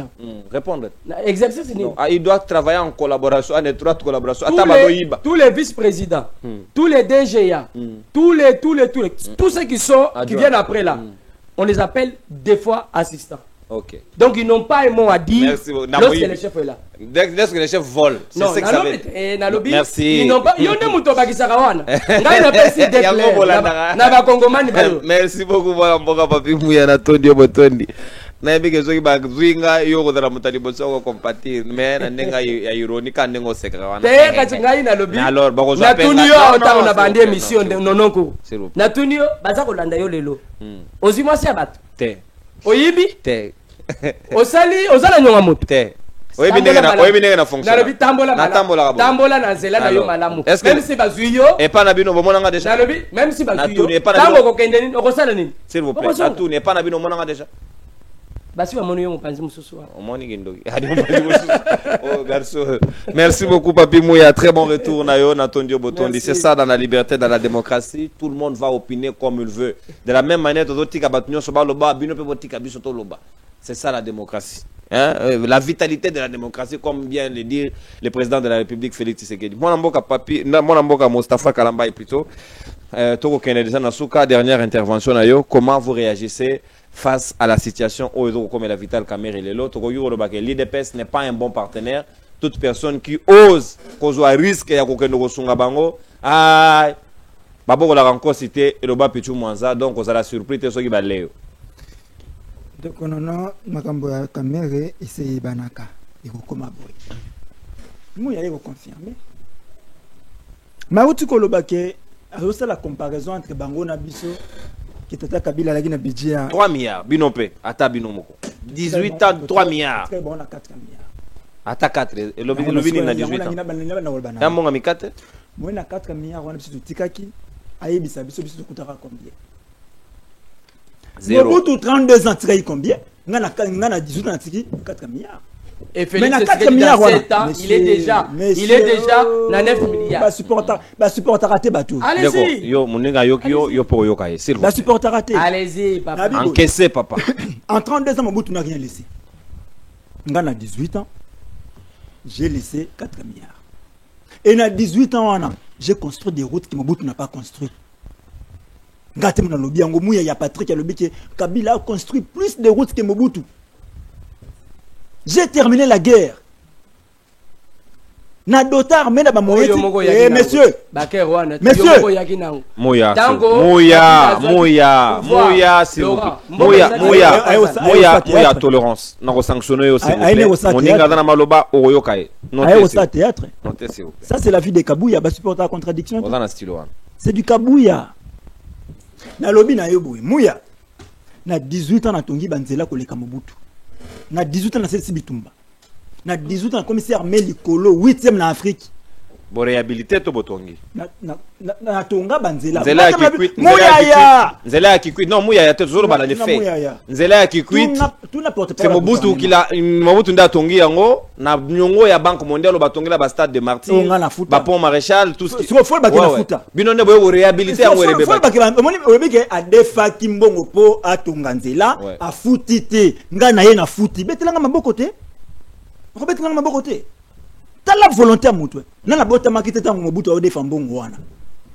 Répondre. Exercice, il doit travailler en collaboration, en étroite collaboration. Tous les vice-présidents, tous les DGA, tous ceux qui viennent après là, on les appelle des fois assistants. Ok. Donc ils n'ont pas un mot à dire lorsque le chef est là. Lorsque le chef vole, c'est ce que ça veut dire. Merci. Ils n'ont pas. Merci beaucoup, Papi Mouya Tondio Botondi. Naibike soki ba zwinga yoko dala mutali bosoko compatir mais na ndenga ya ironika ndengo sekra te kati ngai na lobi alors bako na tunio otako na bande émission nononko na tunio baza kolanda yo lelo ozimwa sia bato te oyibi te osali ozala nyonga moto te oyibi ndenge na fonction na lobi tambola na zela na yo malamu même si bazui yo et pas na bino bomonanga déjà na lobi même si bazui yo tango kokende nini okosala nini s'il vous plaît na tout n'est pas na bino monanga déjà. Oh garçon, merci beaucoup Papi Mouya, très bon retour Nayo Natondio Botondi. C'est ça dans la liberté, dans la démocratie, tout le monde va opiner comme il veut. De la même manière, c'est ça la démocratie. La vitalité de la démocratie, comme vient de dire le président de la République, Félix Tshisekedi. Mon amboka Mostafa Kalamba plutôt. Toko Kennedy Nasuka, dernière intervention à comment vous réagissez face à la situation où comme la Vital Kamerhe et l'autre, l'IDPS n'est pas un bon partenaire. Toute personne qui ose causer un risque et à Kokendosunga Bango, Babo la rencontre cité et le bas Pichu Mwanza, donc on a la surprise de ce qui va l'être. Donc on a makambo ya Kamerhe essaye banaka et kokoma boy. Nous y aller confirmer. Mautu kolobake a la comparaison entre Bango na biso qui tata Kabila la na budget 3 milliards binope ata binomoko. 18 ans 3 milliards. Très bon na 4 milliards. Ata 4 et le bini na 18 ans. Ya monga mikate. Moi na 4 milliards on a biso tikaki ayebisa biso kutaka combien. Zéro. Mobutu 32 ans tiraille combien? Ngana 18 ans tiki 4 milliards. Et Félix mais Tshisekedi milliards, dans 7 ans, monsieur, il est déjà dans 9 milliards. Bah supporter raté bateau. Allez-y. Yo moninga yo pour yo kaye. Bah supporter raté. Allez-y papa. Encaissez papa. En 32 ans Mobutu n'a rien laissé. Ngana 18 ans, j'ai laissé 4 milliards. Et dans 18 ans j'ai construit des routes que Mobutu n'a pas construites. Ngate mona lobi yango muya ya Patrick ya lobi que Kabila a construit plus de routes que Mobutu. J'ai terminé la guerre. Na dotar mena ba moyeti. Messieurs. Moya. Tolérance. Na sanctionner aussi. Moninga na maloba oyokaye. Théâtre. Ça c'est la vie de Kabouya, ba supporter la contradiction. C'est du Kabouya. Na lobi na yoboy. Muya. Na 18 ans na tongi banzela koleka Mobutu. Na 18 ans na Sesi Bitumba. Na 18 ans commissaire Melikolo 8e na Afrique. Bo réhabilité to botongi. Na tonga banzela. Nzela ki Nzela ki non Muya ya toujours bala de fait. Nzela ki quit. C'est Mobutu qui la Mobutu nda tongi yango na nyongo ya Banque mondiale batongi la ba stade de Martyrs. Ba pont Maréchal tout ce qui. Faut faut ba ki na futa. Bino ne bo réhabilité yango rebe. Faut ba ki moni obike a defa kimbongo po atonga nzela a futite ngana ye na futi. Betelanga maboko te. Robetelanga maboko te. La volonté à Moutoué. N'a la botte à maquiter tant Mobutu au défend bon wana.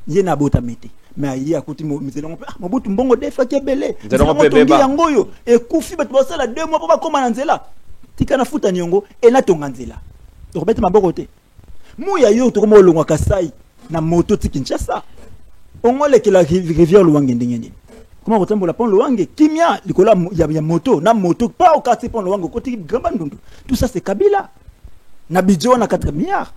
Yé na botte à mettre. Mais aïe à côté Mobutu mbongo defa qui est belé. Yangoyo. Et Koufi bat bossa la 2 mois pour pas comment nzela. Tika na futa nyongo et na tonganzela. Donc bête ma bokote. Mouya yo to comme olongwa kasai na moto tikinchasa. Ongole que la rivière Luange ndengene. Comment retombe la pont Luange kimia likola ya moto na moto pas au quartier pont Luange côté Gambandundu. Tout ça c'est Kabila. Na budget on a 4 milliards.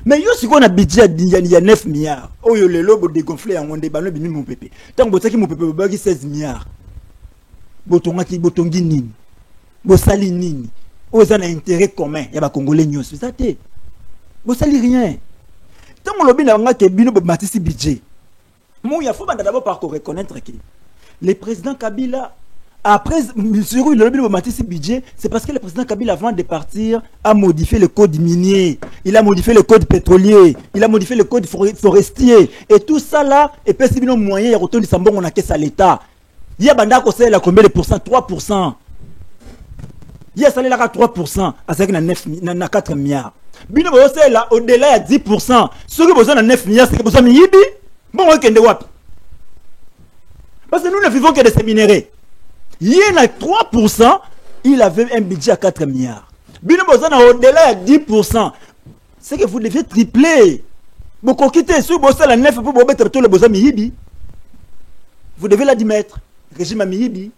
Mais yo si on a budget il y a 9 milliards. Oh yo le lobo dégonflé en onde bano bini mon pépé. Tant que mon pépé bagi 16 milliards. Botongi nini. Bosali nini. Oza na intérêt commun ya ba congolais nyos. Ça te. Bosali rien. Tant mon lobi na nga ke bino bo matisi budget. Moi il faut d'abord par reconnaître que le président Kabila après, monsieur le lobby de budget, c'est parce que le président Kabila, avant de partir, a modifié le code minier, il a modifié le code pétrolier, il a modifié le code forestier. Et tout ça là, et puis si bien moyen, il y a retourné Sambon, on a caisse à l'État. Il y a Banda Kosé, là, combien de pourcents? 3%. Il y a salé là à 3%, à ça qu'il y a 4 milliards. Bino Kosé là, au-delà, il y a 10%. Ceux qui ont besoin de 9 milliards, c'est que besoin de Yibi. Bon, on va wap. Parce que nous ne vivons que de ces minéraux. Il y a 3%, il avait un budget à 4 milliards. Bino Bozana au-delà de 10%. C'est que vous devez tripler. Beaucoup quitter sur Bossa la 9 pour mettre tout le Bossa Miyibi. Vous devez la mettre. Régime à Miyibi.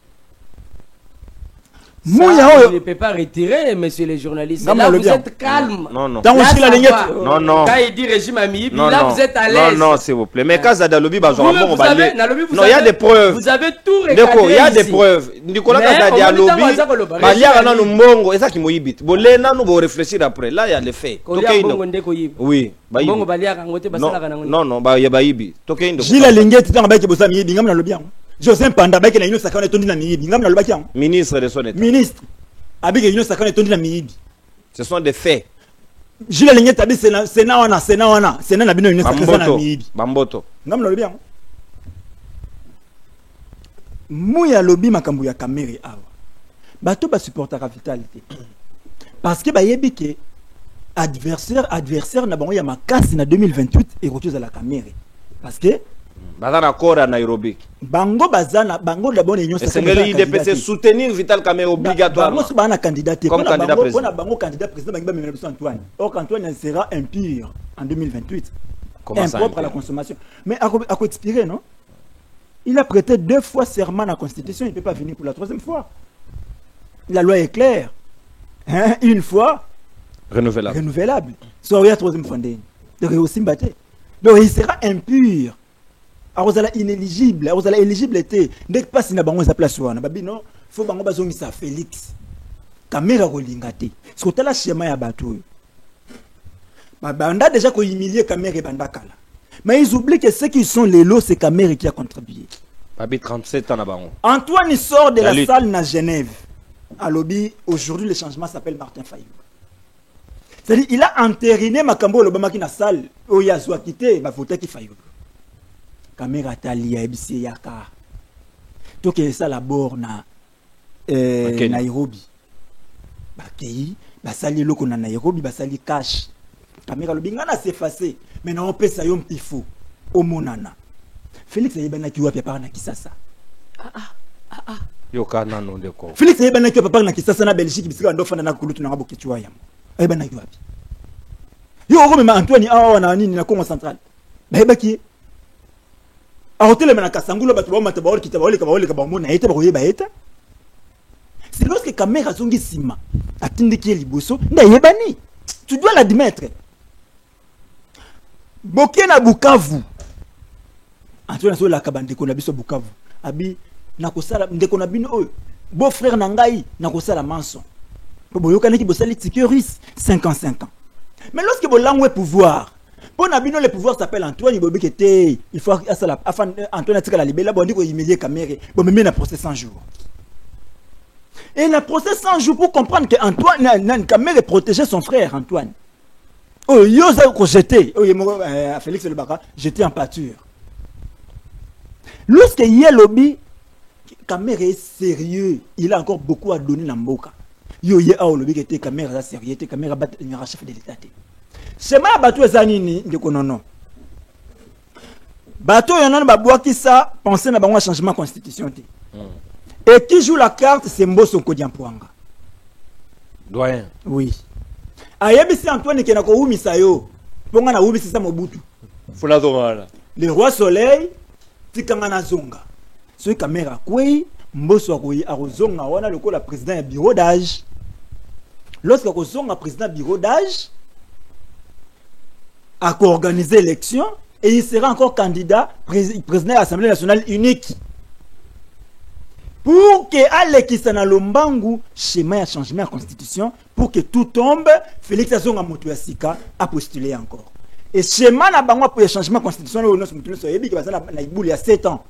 Vous ne pouvez pas retirer, monsieur les journalistes. Non, là, vous êtes calme. Non, non. Dans là, la lignette. Non, non. Quand il dit régime Amibi, Non, là, non. vous êtes à l'aise. Non, non, s'il vous plaît. Mais quand ça dans le lobby, Vous, on va aller. Non, il y a des preuves. Vous avez tout D'accord, il y a ici. des preuves. Nicolas Mais Kazadi a on va lobby. dire qu'on va Bah, il y a un mbongo. Et ça qui m'a dit. Bon, les nains, nous allons réfléchir après. Là, il y a les faits. Oui. Bah, Bongo balia kangote basala kana non, non, bah, il y a Baïbi. Gilles Linguette, dans le Bossa Miyibi, ngam na le bien. Joseph Panda, bec na ino sakane tondi na Miyibi, ngam na le bakian. Ministre de son état. Ministre. Avec ino sakane tondi na Miyibi. Ce sont des faits. Gilles Linguette abi c'est na wana, c'est na bino ino sakane na Miyibi. Bamboto. Ngam na le bien. Mouya lobi makambu ya Kamerhe awa. bato basupportaka vitalité parce que bayebi ke adversaire na bango ya makasi na 2028 ekoki ozala kamere parce que baza na corps à Nairobi bango bazana bango la bonne union esengeli IDPC soutenir Vital Kamerhe obligatoirement bango bana candidat comme candidat président. Bona bango candidat président bango bamela biso Antoine. Or Antoine sera impur en 2028. Comment ça, impropre à la consommation. Mais à quoi expirer, non? Il a prêté 2 fois serment à la Constitution, il ne peut pas venir pour la 3e fois. La loi est claire. Hein? Une fois renouvelable. Soit il y a 3e fois. Donc il sera impur. Alors il est inéligible. Alors il est éligible. Dès que passe na bango sa place wana. Babi non, faut bango bazongisa Félix. Kamera rolingate. Parce que la schéma ya bato. Banda déjà qu'on humilié Kamera et Bandakala. Mais ils oublient que ceux qui sont les lots, c'est Kamera qui a contribué. Babi 37 ans na bango. Antoine sort de la salle na Genève. À lobby, aujourd'hui le changement s'appelle Martin Fayou. C'est-à-dire il a entériné Makambo Lobama qui na salle où il y a soit quitté, va voter qui Fayou. Kamera tali ya ebisi yaka. To que ça la borna Nairobi. Bakei, basali loko na Nairobi, basali cash. Kamera lobingana s'effacer. Maintenant on peut ça yom pifo. Au monana. Félix ayebana ki wapi par na Kisasa. Yo kana no ndeko. Félix ayebana ki wapi par na Kisasa na Belgique bisika ndo fana na kulutu na boki chwa yamo. Ayebana ki wapi. Yo ko mema Antoine awa na nini na Congo central. Bayebaki. A hôtel mena Kasangulo batu ba mata ba oli kitaba oli ka ba mona ete ba koyeba ete. C'est lorsque Kamera zongi sima atindiki liboso nda yebani. Tu dois l'admettre. Bokena Bukavu. Antoine so la kabande ko na biso Bukavu. Abi nakosala ndeko na bino oyo. Beau frère na ngai nakosala manson. Po boyoka neki bosali sécuriste 55 ans. Mais lorsque bolangwe pouvoir, pour nabino le pouvoir s'appelle Antoine Ibobi kete, il faut afin Antoine atika la libella bondi ko humilier Kamera, bon même na procès 100 jours. Et la procès 100 jours pour comprendre que Antoine Kamera protégeait son frère Antoine. Oh, Yosa ko jeté, Félix Le Baka, jeté en pâture. Lorsque il y a lobby, Kamera est sérieux, il a encore beaucoup à donner dans Mboka. Yo ye a lobby qui était Kamera sérieux, Kamera bat le chef de l'État. C'est ma bateau zanini ndeko nono. Bateau yonan ba boaki ça, penser na bango changement constitution té. Et qui joue la carte c'est Mbosso Kodiampoanga. Doyen. Oui. Ayebisi Antoine ke na ko umisa yo. Ponga na umisa sa Mobutu. Fula zonga. Le roi soleil tikanga na zonga. Ce Kamera kwei Mbosso akoyi arozonga wana le la président ya bureau d'âge. Lorsque ko zonga président bureau d'âge a organisé l'élection et il sera encore candidat président de l'Assemblée nationale unique. Pour que alle kisana lombangu schéma de changement de constitution pour que tout tombe, Félix Azonga Motuasika a postulé encore. Et schéma na bango pour le changement de constitution au notre mutuelle soyebi qui va na iboule il y a 7 ans.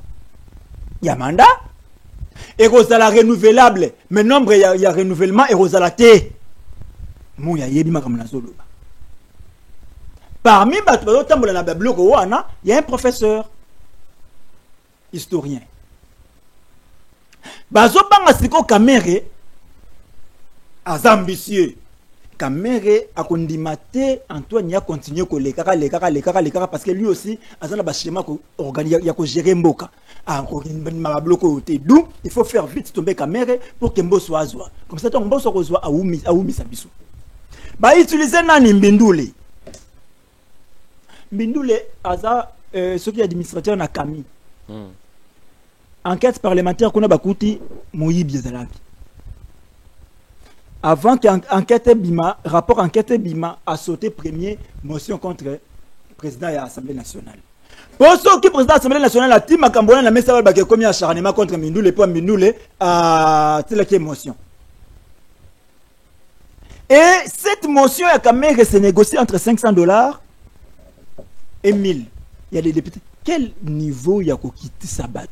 Il y a mandat et Rosala renouvelable, mais nombre il y a renouvellement et Rosala té. Mon ya yebi makamna zolo. Parmi il y a un professeur historien. Bazo banga siko Kamera ambitieux. Kamera a condimate Antoine a continué ko lekaka parce que lui aussi azana ba schéma ko organiser ya ko gérer mboka. D'où il faut faire vite tomber Kamera pour que Mbosso azwa. Comme ça Mbosso kozwa aoumi sabiso. Ba utiliser nani Mbindule. Mbindule aza ce qui est administrateur na Kami. Enquête parlementaire qu'on a bakuti Moyibi Zalaki. Avant qu'enquête bima, rapport enquête bima a sauté premier motion contre le président de l'Assemblée nationale. Pour ceux qui président de l'Assemblée nationale a dit Makambona na mesa ba commis acharnement contre Mbindule pour Mbindule a telle qui motion. Et cette motion a quand même se négocier entre $500 et 1000. Il y a des députés. Quel niveau il y a quitter Sabat?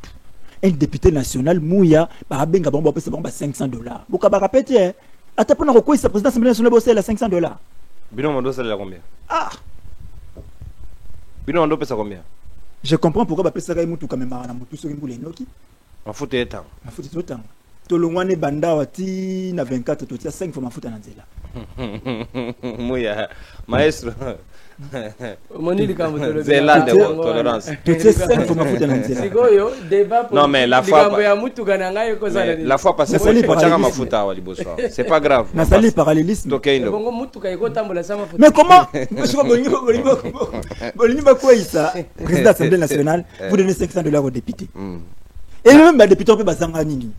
Un député national, Mouya, Barabenga, bon, $500. Vous avez répété, à ta point, pourquoi le président de l'Assemblée nationale bossait à $500? Binon Mando, ça combien? Ah! Binon Mando, ça combien? Je comprends pourquoi vous avez ça quand même, tout sur une boule. En fout et temps. En fout et temps. tolongwane banda wati na 24 totia 5 fois mafuta na nzela. Mouya, maestro. Moni likambo Zela de tolérance. Totia 5 fois mafuta na nzela. Sikoyo débat non mais la fois likambo ya mutu kana ngayo ko zala. La fois passée pour chaka mafuta wali boso. C'est pas grave. Na sali parallélisme. Tokeindo. Bongo mutu kayiko tambola sama mafuta. Mais comment Bolingi quoi ça président de l'Assemblée nationale vous donnez $500 aux députés. Et même les députés peut bazanga nini.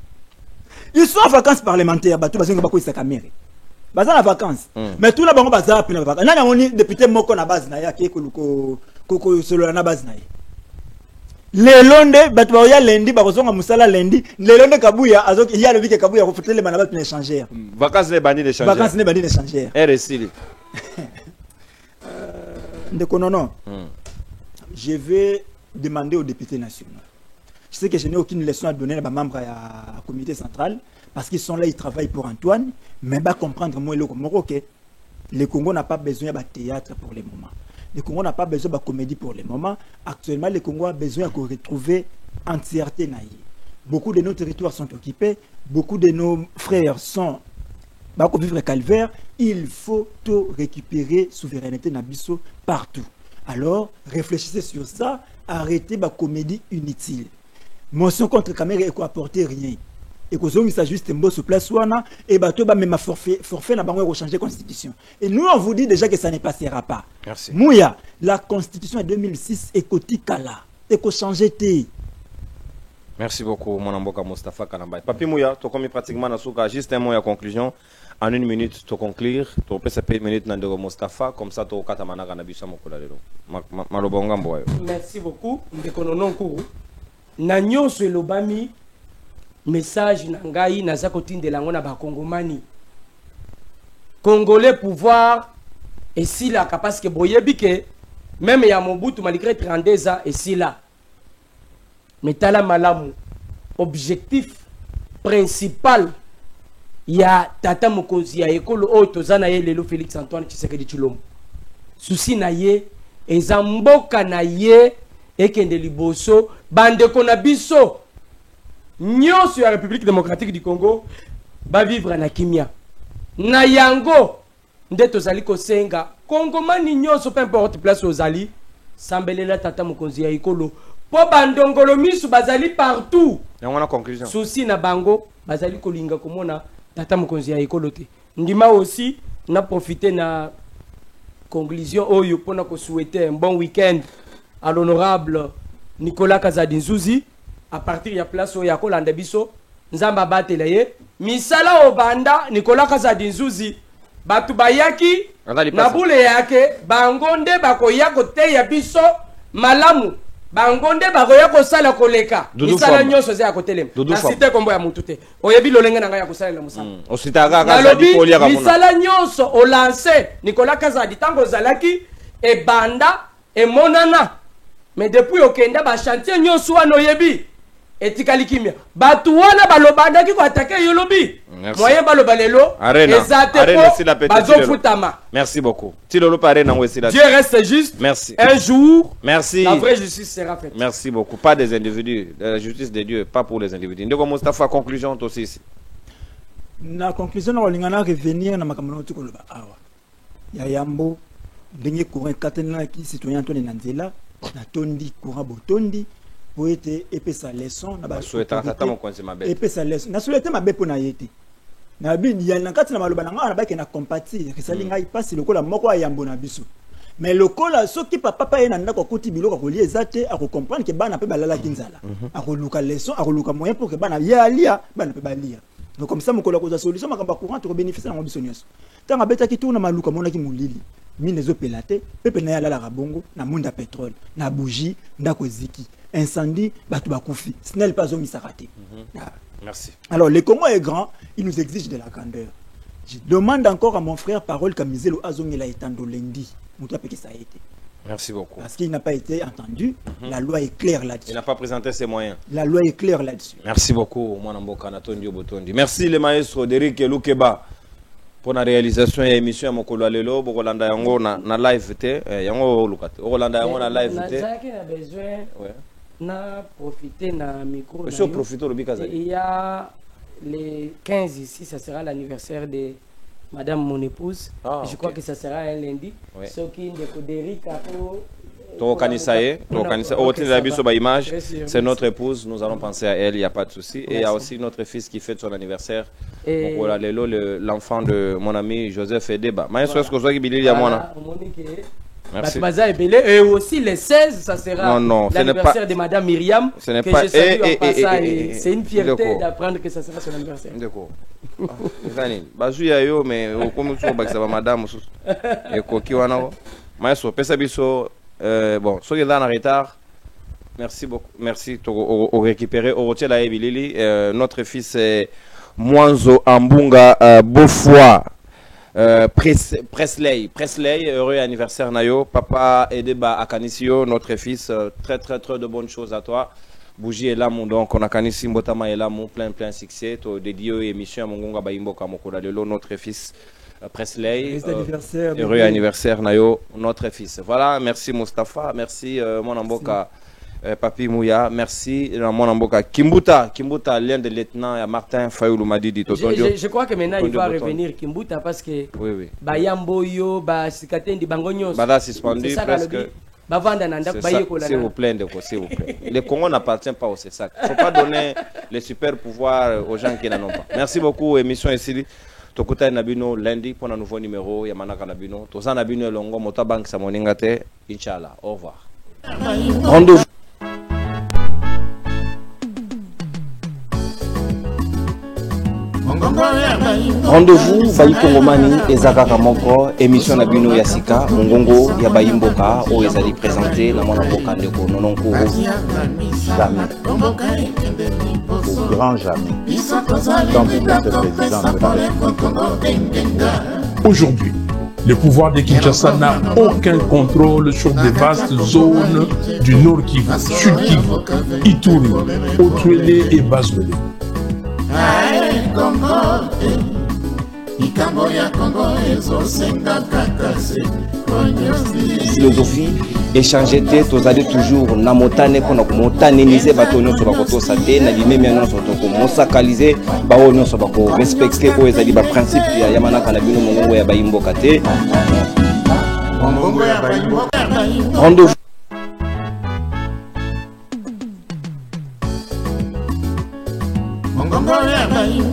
Ils sont en vacances parlementaires, bato bazanga ba ko isa caméra. Bazanga en vacances. Mais tout là bango bazanga pina vacances. Nana oni député moko na base na ya ke ko solo na base na ye. Le londe bato ba ya lundi ba kozonga musala lundi, le londe kabuya azoki ya le bike kabuya ko fotele bana bato na échangeur. Vacances les bandits d'échangeur. Vacances les bandits d'échangeur. RSI. Non. Je vais demander aux députés nationaux. Je sais que je n'ai aucune leçon à donner à mes membres du comité central parce qu'ils sont là, ils travaillent pour Antoine, mais va comprendre moi que le Congo n'a pas besoin de théâtre pour le moment. Le Congo n'a pas besoin de comédie pour le moment. Actuellement, le Congo a besoin de retrouver entièreté naïe. Beaucoup de nos territoires sont occupés, beaucoup de nos frères sont pour vivre calvaire. Il faut tout récupérer souveraineté nabiso partout. Alors, réfléchissez sur ça, arrêtez la comédie inutile. Motion contre caméra et quoi apporter rien. Et que ça juste un beau sur place et bateau ba même forfait n'a pas changer la constitution. Et nous on vous dit déjà que ça ne passera pas. Merci. Mouya, la constitution de 2006 est kotikala et ko changer té. Merci beaucoup mon amboka Moustapha Kanamba. Papi Mouya, tu commis pratiquement na souka juste un mot à conclusion. En une minute, tu conclure, tu peux passer une minute dans Moustapha, comme ça tu as katamana kanabisa mokola lelo. Malobonga mboyo. Merci beaucoup. Ndekononon kuru. Na nyonso elobami message na ngai naza kotindela ngo na bakongomani. Congolais pouvoir et si là parce que boyebi ke même ya Mobutu malgré 32 ans et si là. Mais tala malamu objectif principal ya tata mokonzi ya ekolo oyo toza na ye lelo Félix Antoine Tshisekedi Tshilombo. Souci na ye eza mboka na ye ekende liboso bandeko na biso nyonso ya République démocratique du Congo ba vivre na kimia na yango nde tozali kosenga kongomani nyonso peu importe place ozali sambelela tata mokonzi ya ekolo po bandongolo misu bazali partout yango na conclusion souci na bango bazali kolinga komona tata mokonzi ya ekolo te ndima aussi na profiter na conclusion oyo pona ko souhaiter un bon week-end à l'honorable Nicolas Kazadi Nzuzi à partir ya place oyo ya kolanda biso nzamba batela ye misala obanda Nicolas Kazadi Nzuzi batu bayaki na bule yake bangonde bakoya kote ya biso malamu bangonde bakoya kosala koleka misala nyonso ze ya kotelema nasite kombo ya mutu te oyebi lolenge na ngai ya kosala na musala ositaka Kazadi kolia kakuna misala nyonso o lancer Nicolas Kazadi tango zalaki e banda e monana mais depuis okenda ba chantier nyonso wana oyebi etikali kimia batu wana balobanda ki ko attaquer yolobi moyen baloba lelo ezate po bazofutama. Merci beaucoup. Tilolo pare na ngwesila. Dieu reste juste. Merci. Un jour, merci. La vraie justice sera faite. Merci beaucoup. Pas des individus, la justice de Dieu, pas pour les individus. Ndeko Moustapha, conclusion aussi ici. Na conclusion na olingana revenir na makambo to koloba awa. Ya yambo ndenge courant katena ki citoyen Antoine Nanzela na tondi courant botondi pour être epesa leçon na ba souhaita tata mokonzi mabe. Epesa leçon. Na souhaita mabe pona yete. Na bin ya na kati na maloba na ngana ba ke na compatir que sali ngai passe lokola moko ayambo na biso. Mais lokola soki papa ye na ndako koti biloko ko lie zate a comprendre que bana pe balala kinzala. A koluka leçon, a koluka moyen pour que bana ya lia, bana pe balia. Donc comme ça mokola ko za solution makamba courant to bénéficier na biso nyonso. Tanga beta ki tourna maluka mona ki mulili. Mine zo pelate, pepe na ya la rabongo na munda pétrole, na bougie, ndako ziki. Incendie, batu bakufi. Snel pas zo misarate. Merci. Alors, le Congo est grand, il nous exige de la grandeur. Je demande encore à mon frère Parole Kamizelo Azongela Etando Lendi. Merci beaucoup. Parce qu'il n'a pas été entendu. La loi est claire là-dessus. Il n'a pas présenté ses moyens. La loi est claire là-dessus. Merci beaucoup, mon amboka Natondio Botondi. Merci le maestro Derrick Lukeba pour la réalisation de l'émission Mokolo Alelo. Rolanda Yango na live te. Yango Lukate. Rolanda Yango na live te. Na profiter na micro. Je profite au Bikaza. Il y a les 15 ici, ça sera l'anniversaire de Madame mon épouse. Ah, je crois que ça sera un lundi. Oui. Ce qui c'est notre épouse, nous allons penser à elle, il n'y a pas de souci. Et il y a aussi notre fils qui fête son anniversaire. L'enfant de mon ami Joseph Edeba. Merci. Et aussi les 16, ça sera l'anniversaire de Madame Myriam. Ce n'est pas. C'est une fierté d'apprendre que ça sera son anniversaire. D'accord. Mais madame. Bon, ceux qui sont en retard, merci beaucoup. Merci de récupérer. Notre fils Mwanzo Ambunga Beaufoy. Presley, heureux anniversaire Nayo, papa Edeba Akanisio, notre fils, très de bonnes choses à toi. Bougie et l'amour, donc on a Kanisi Mbotama et l'amour, plein succès, dédié émission à Mongonga Baimboka Mokola de l'eau, notre fils Presley, heureux anniversaire Nayo, notre fils. Voilà, merci Mustafa, merci mon amboka. Papi Mouya, merci mon amboka. Kimbuta, l'un des lieutenants Martin Fayoulou Madidi. Je crois que maintenant il va revenir Kimbuta parce que Bayamboyo, Basikatendi Bangonyo, Bada suspendu presque. S'il vous plaît, s'il vous plaît. Le Congo n'appartient pas au CESAC. Il ne faut pas donner les super pouvoirs aux gens qui n'en ont pas. Merci beaucoup, émission ici. Tokuta Nabino lundi pour un nouveau numéro. Yamanaka Nabino. Tosa Nabino Longo, Motabank Samoningate. Inch'Allah. Au revoir. Rendez-vous. Rendez-vous Bayi Kongomani Ezaka Moko émission na bino ya sika mongongo ya Bayi Mboka o ezali présenté na mwana mboka ndeko nononko jamais au grand jamais tant que le président de la République. Aujourd'hui, le pouvoir de Kinshasa n'a aucun contrôle sur des vastes zones du Nord Kivu, Sud Kivu, Ituri, Otuele et Bazwele. Philosophie échanger tête aux allées toujours na motane qu'on a motanénisé batonio sur la koto sate na limé miano sur toko mosakaliser baonio sur bako respecter ko ezali ba principe ya yamana kana bino mongongo ya bayimbo kate rendez-vous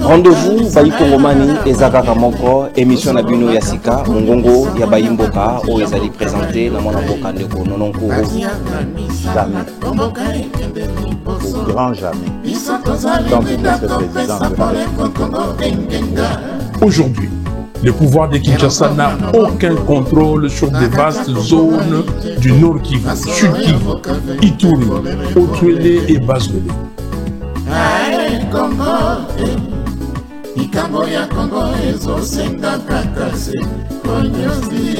rendez-vous Bayi Kongomani Ezaka Moko émission na bino ya sika mongongo ya Bayi Mboka o ezali présenté na mwana mboka ndeko nononko jamais au grand jamais tant que le président de la République. Aujourd'hui, le pouvoir de Kinshasa n'a aucun contrôle sur des vastes zones du Nord Kivu, Sud Kivu, Ituri, Otuele et Bazwele.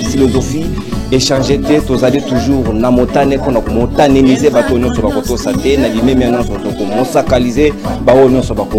Philosophie échanger tête aux allées toujours na motane qu'on a motanénisé batonio sur la koto sate na limé miano sur toko mosakaliser baonio sur bako